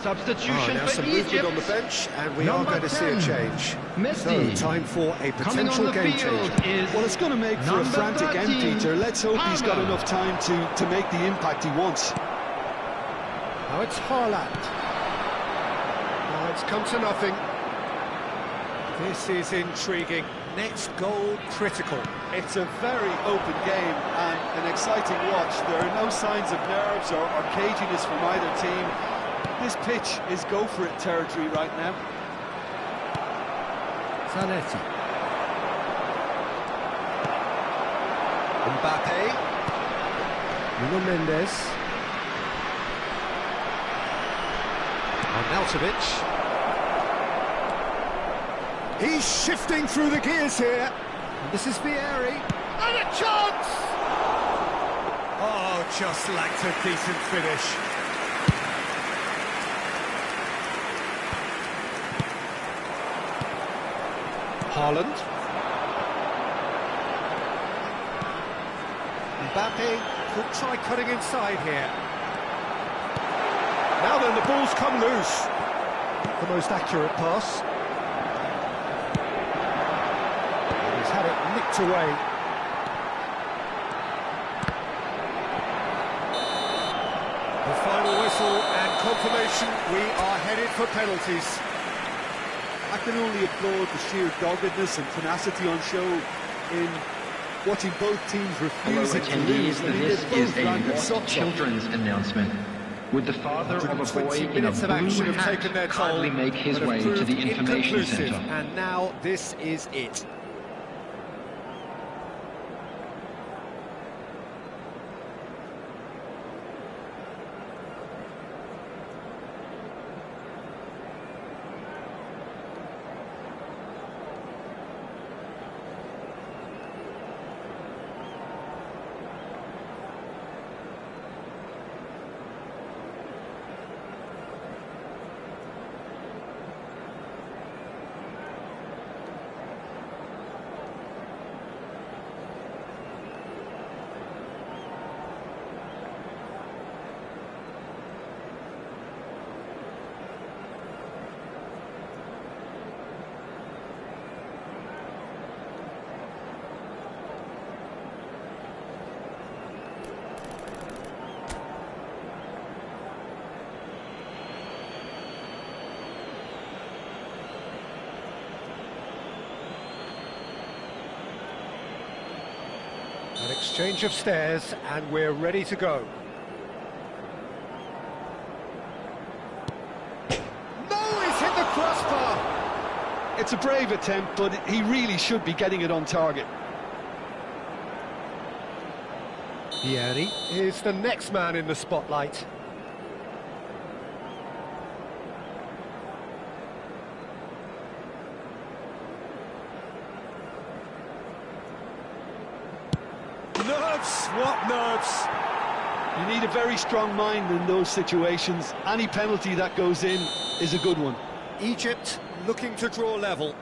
Substitution now for some Egypt. movement on the bench, and we are Number going to see a 10, change. Messi. So, time for a Coming potential on the game field changer. is Well, it's going to make for a number frantic end, 13, Peter. Let's hope he's got Palmer. enough time to make the impact he wants. Now it's Haaland. Now it's come to nothing. This is intriguing. Next goal critical. It's a very open game and an exciting watch. There are no signs of nerves or caginess from either team. This pitch is go-for-it territory right now. Zanetti. Mbappe. Nuno Mendes. Arnautovic. He's shifting through the gears here. And this is Vieri. And a chance! Oh, just lacked a decent finish. Haaland. Mbappe could try cutting inside here. Now then, the ball's come loose. The most accurate pass. He's had it nicked away. The final whistle and confirmation, we are headed for penalties. I can only applaud the sheer doggedness and tenacity on show in watching both teams Hello refusing to lose. attendees, I mean, this they both is a ran their Lost socks off. Children's announcement. Would the father of a 120 boy in a minutes of blue action have hat taken their toll, kindly make his but have way to proved the information inconclusive. centre? And now this is it. An exchange of stares, and we're ready to go. No, he's hit the crossbar! It's a brave attempt, but he really should be getting it on target. Vieri is the next man in the spotlight. Nerves, what nerves? You need a very strong mind in those situations. Any penalty that goes in is a good one. Egypt looking to draw level.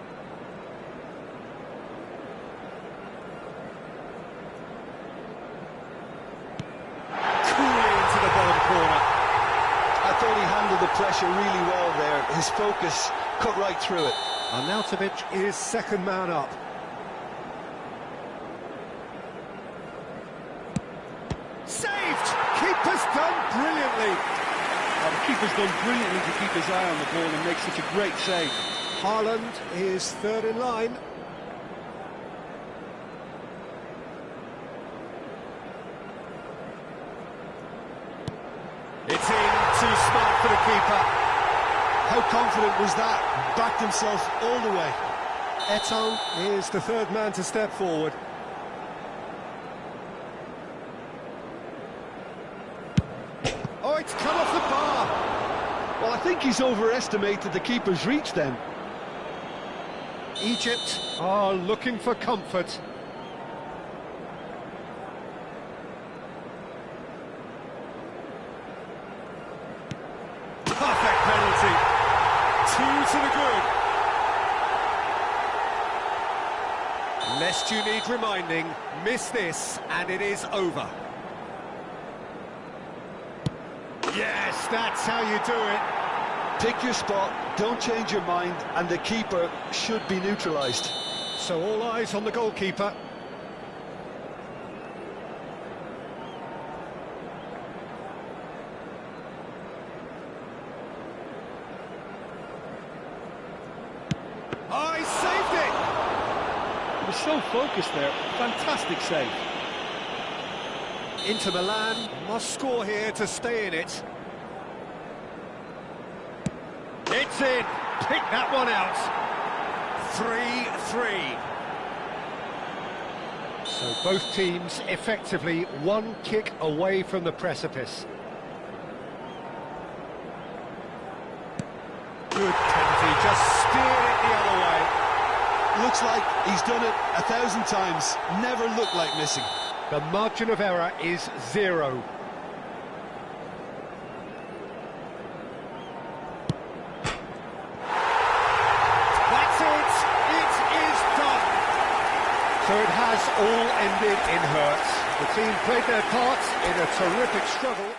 Coolly into the bottom corner. I thought he handled the pressure really well there. His focus cut right through it. Arnautovic is second man up. Saved! Keeper's done brilliantly. Well, the keeper's done brilliantly to keep his eye on the ball and make such a great save. Haaland is third in line. It's in, too smart for the keeper. How confident was that? Backed himself all the way. Eto'o is the third man to step forward. Oh, it's come off the bar. Well, I think he's overestimated the keeper's reach then. Egypt are looking for comfort. Perfect penalty. 2 to the good. Lest you need reminding, miss this and it is over. Yes, that's how you do it. Pick your spot, don't change your mind, and the keeper should be neutralised. So all eyes on the goalkeeper. Oh, he saved it! He was so focused there, fantastic save. Inter Milan must score here to stay in it. It's in. Pick that one out. 3-3. So both teams effectively one kick away from the precipice. Good penalty, just steered it the other way. Looks like he's done it 1,000 times. Never looked like missing. The margin of error is 0. That's it! It is done! So it has all ended in hurts. The team played their parts in a terrific struggle.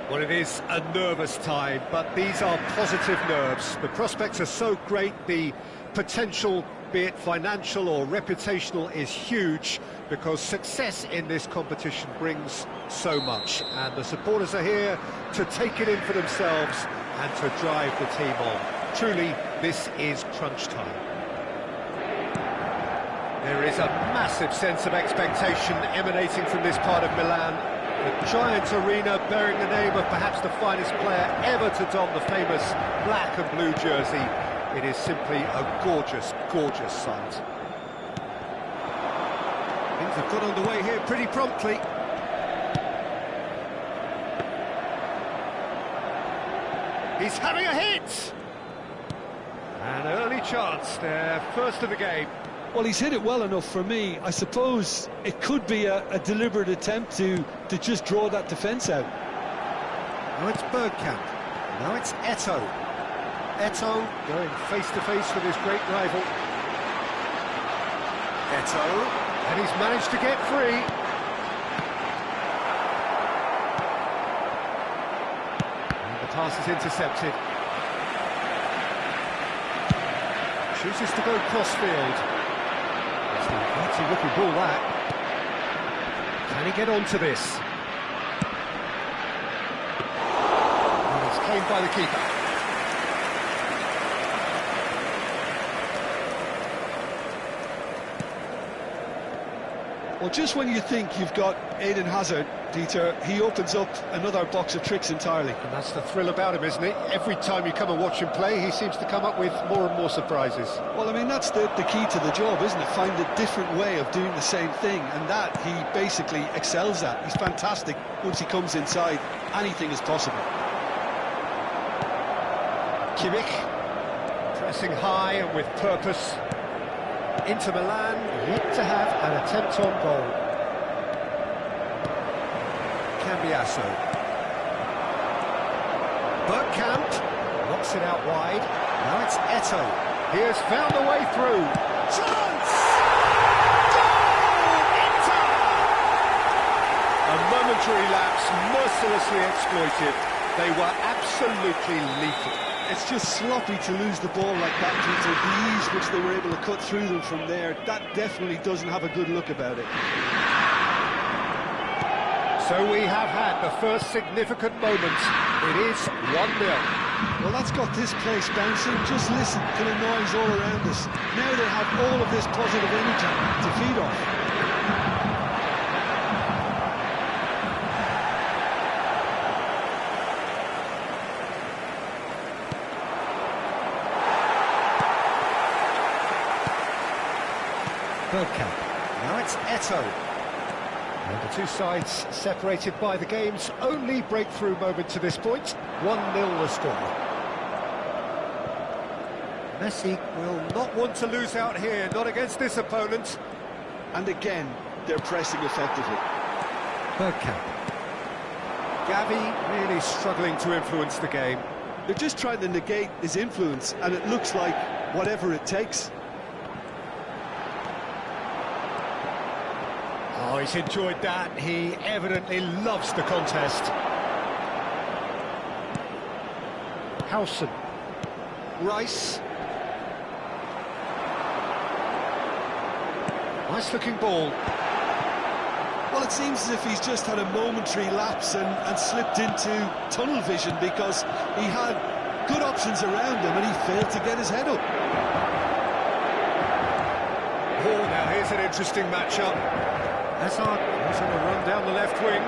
Well, it is a nervous time, but these are positive nerves. The prospects are so great, the potential be it financial or reputational, is huge, because success in this competition brings so much, and the supporters are here to take it in for themselves and to drive the team on. Truly, this is crunch time. There is a massive sense of expectation emanating from this part of Milan. The giant arena bearing the name of perhaps the finest player ever to don the famous black and blue jersey. It is simply a gorgeous, gorgeous sight. Things have got underway here pretty promptly. He's having a hit! An early chance there, first of the game. Well, he's hit it well enough for me. I suppose it could be a deliberate attempt to just draw that defence out. Now it's Bergkamp. Now it's Eto'o. Eto'o going face-to-face with his great rival. Eto'o, and he's managed to get free. And the pass is intercepted. Chooses to go cross-field. It's a fancy-looking ball, that. Can he get onto this? And it's claimed by the keeper. Well, just when you think you've got Eden Hazard, Dieter, he opens up another box of tricks entirely. And that's the thrill about him, isn't it? Every time you come and watch him play, he seems to come up with more and more surprises. Well, I mean, that's the key to the job, isn't it? Find a different way of doing the same thing, and that he basically excels at. He's fantastic. Once he comes inside, anything is possible. Kimmich, pressing high and with purpose. Inter Milan yet to have an attempt on goal. Cambiasso. Bergkamp knocks it out wide. Now it's Eto'o. He has found a way through. Chance! Goal! Inter! A momentary lapse, mercilessly exploited. They were absolutely lethal. It's just sloppy to lose the ball like that, Dieter. The ease which they were able to cut through them from there, that definitely doesn't have a good look about it. So we have had the first significant moment. It is 1-0. Well, that's got this place bouncing. Just listen to the noise all around us. Now they have all of this positive energy to feed off. Bergkamp. Now it's Eto'o. And the two sides separated by the game's only breakthrough moment to this point. 1-0 the score. Messi will not want to lose out here, not against this opponent. And again, they're pressing effectively. Bergkamp. Gavi really struggling to influence the game. They're just trying to negate his influence, and it looks like whatever it takes. Oh, he's enjoyed that. He evidently loves the contest. Howson. Rice. Nice looking ball. Well, it seems as if he's just had a momentary lapse and slipped into tunnel vision, because he had good options around him and he failed to get his head up. Oh, now here's an interesting matchup. Hazard was on a run down the left wing.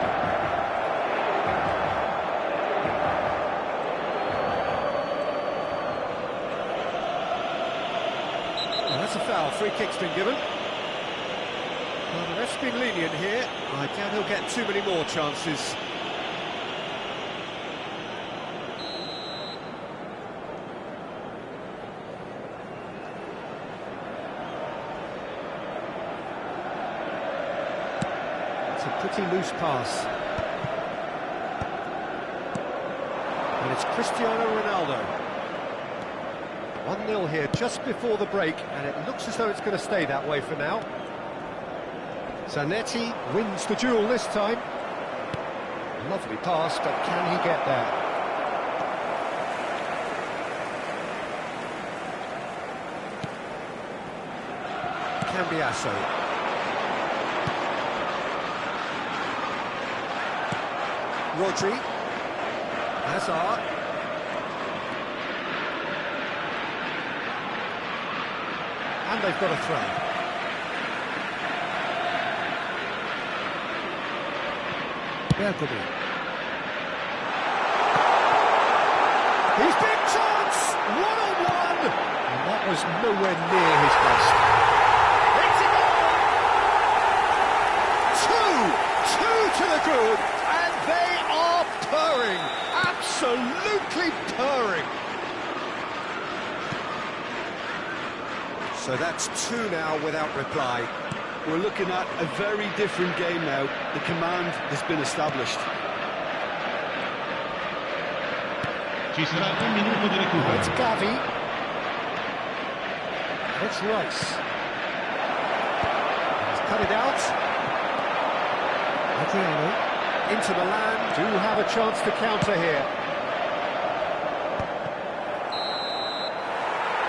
Well, that's a foul. Free kick's been given. Well, the ref's been lenient here. I doubt he'll get too many more chances. It's a pretty loose pass. And it's Cristiano Ronaldo. 1-0 here just before the break, and it looks as though it's going to stay that way for now. Zanetti wins the duel this time. Lovely pass, but can he get there? Cambiasso. Rodri. Hazard. And they've got a throw. Bergkamp. He's big chance! One-on-one! And that was nowhere near his best. It's a goal! Two to the good, and they are purring. Absolutely purring. So that's two now without reply. We're looking at a very different game now. The command has been established. Ci sarà un minuto di recupero. It's Gavi. It's Rice. He's cut it out. Adriano. Inter Milan do have a chance to counter here.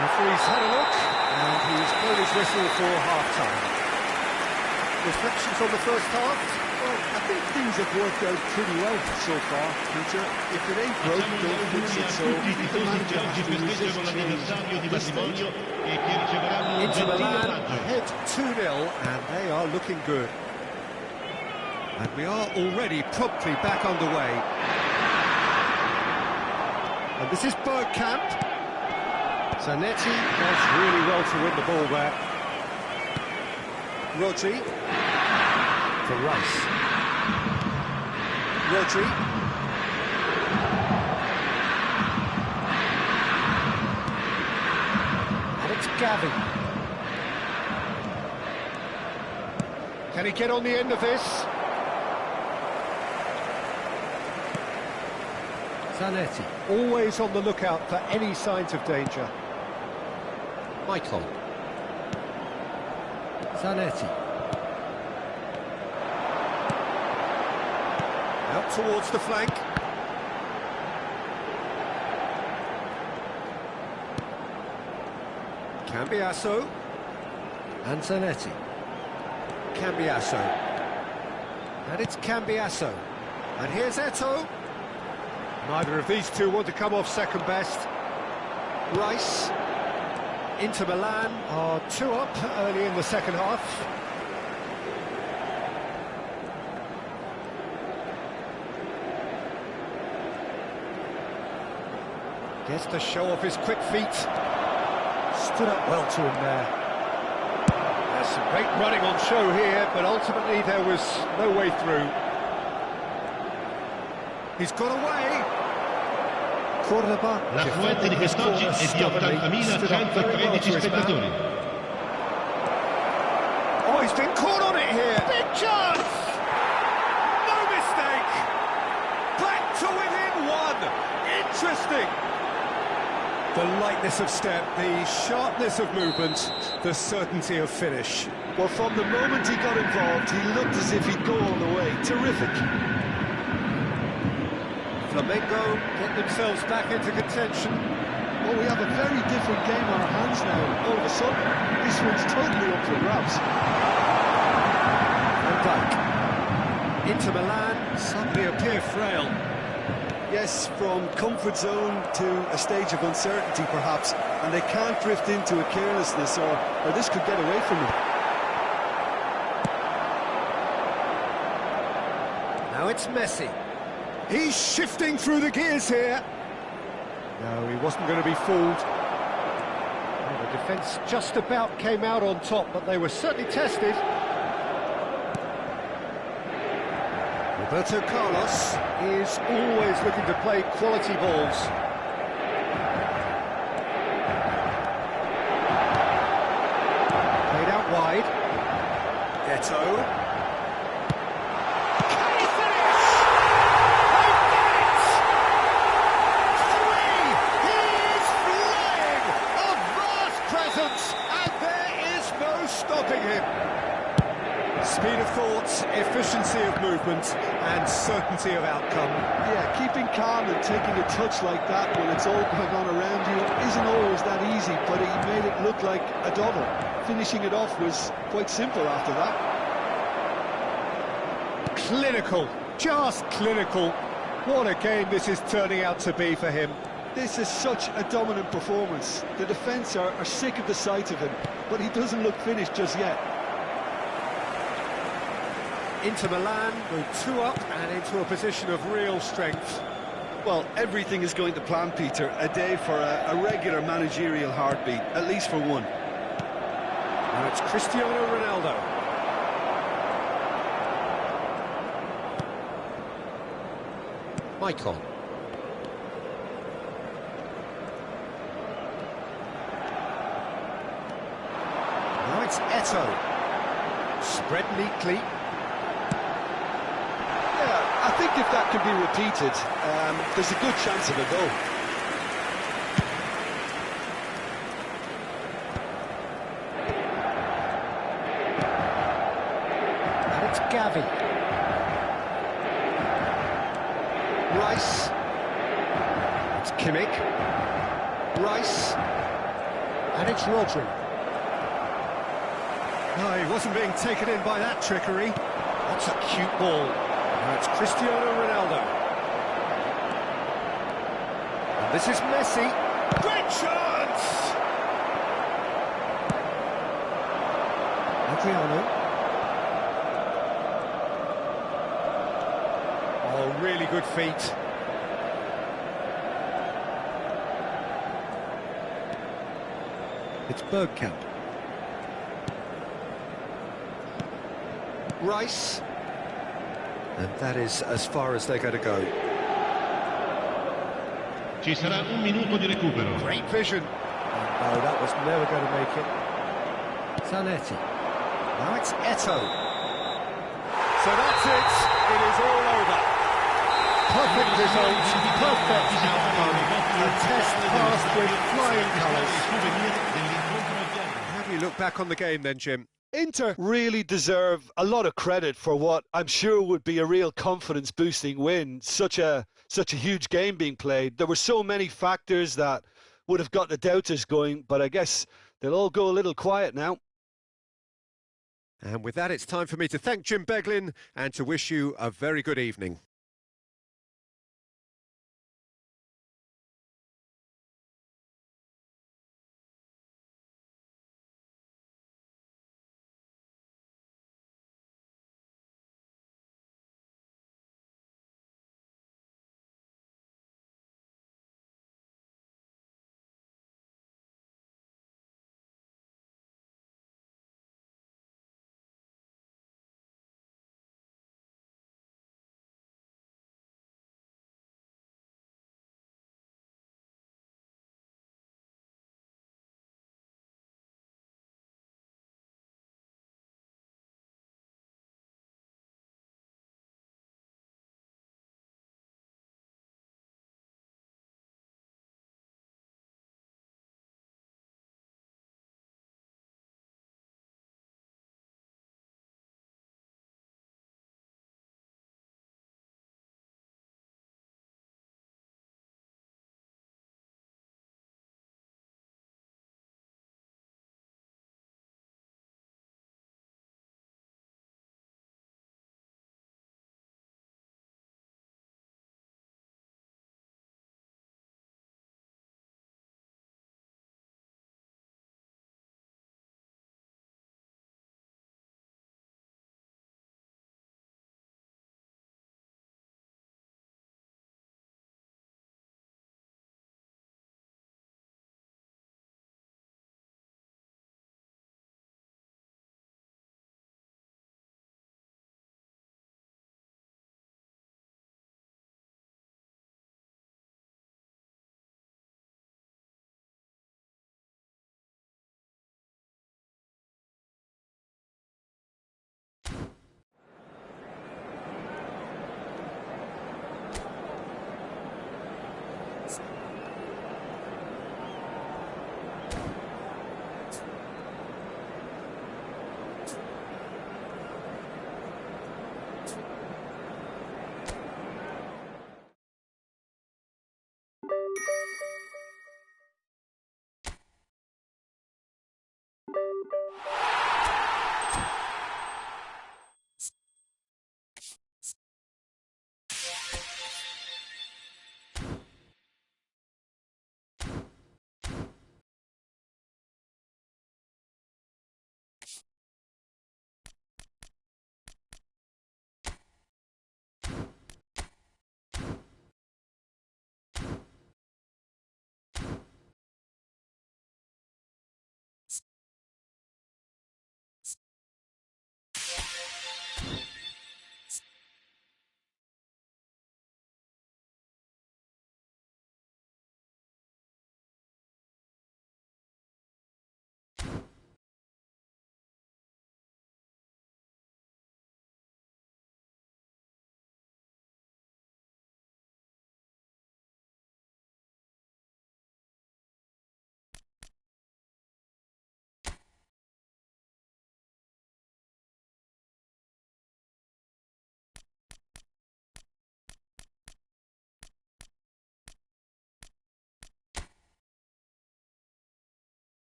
Referee's had a look, and he's blown his whistle for half-time. Reflections on the first half? Well, I think things have worked out pretty well so far, Peter. If it ain't broke, don't fix it, so the manager has to resist change. Inter Milan ahead 2-0, and they are looking good. And we are already promptly back underway. And this is Bergkamp. Zanetti does really well to win the ball there. Rodri. For Rice. Rodri. And it's Gavi. Can he get on the end of this? Zanetti. Always on the lookout for any signs of danger. Michael. Zanetti. Out towards the flank. Cambiasso. And Zanetti. Cambiasso. And it's Cambiasso. And here's Eto'o. Neither of these two want to come off second best. Rice. Inter Milan are 2 up early in the second half. Gets to show off his quick feet. Stood up well to him there. There's some great running on show here, but ultimately there was no way through. He's got away. Cordoba. L'affluente di quest'oggi è di 80.113 spettatori. Oh, he's been caught on it here. Big chance! No mistake! Back to within one! Interesting! The lightness of step, the sharpness of movement, the certainty of finish. Well, from the moment he got involved, he looked as if he'd go all the way. Terrific. Flamengo get themselves back into contention. Well, we have a very different game on our hands now. All of a sudden, this one's totally up for grabs. Van Dijk. Inter Milan suddenly appear frail. Yes, from comfort zone to a stage of uncertainty, perhaps, and they can't drift into a carelessness, or this could get away from them. Now it's Messi. He's shifting through the gears here. No, he wasn't going to be fooled. Well, the defence just about came out on top, but they were certainly tested. Roberto Carlos is always looking to play quality balls. Played out wide. Eto'o. Speed of thought, efficiency of movement, and certainty of outcome. Yeah, keeping calm and taking a touch like that when it's all going on around you isn't always that easy, but he made it look like a double. Finishing it off was quite simple after that. Clinical, just clinical. What a game this is turning out to be for him. This is such a dominant performance. The defence are sick of the sight of him, but he doesn't look finished just yet. Inter Milan move 2 up and into a position of real strength. Well, everything is going to plan, Peter. A day for a regular managerial heartbeat, at least for one. Now it's Cristiano Ronaldo. Michael. Now it's Eto'o. Spread neatly. I think if that can be repeated, there's a good chance of a goal. And it's Gavi. Rice. It's Kimmich. Rice. And it's Rodri. No, he wasn't being taken in by that trickery. That's a cute ball. That's Cristiano Ronaldo. And this is Messi. Great chance! Adriano. Oh, really good feet. It's Bergkamp. Rice. And that is as far as they're going to go. Ci sarà un minuto di recupero. Great vision. No, that was never going to make it. Zanetti. Now it's Eto'o. So that's it. It is all over. Perfect result, perfect outcome. A test passed with flying colours. How do you look back on the game then, Jim? Inter really deserve a lot of credit for what I'm sure would be a real confidence-boosting win. Such a huge game being played. There were so many factors that would have got the doubters going, but I guess they'll all go a little quiet now. And with that, it's time for me to thank Jim Beglin and to wish you a very good evening.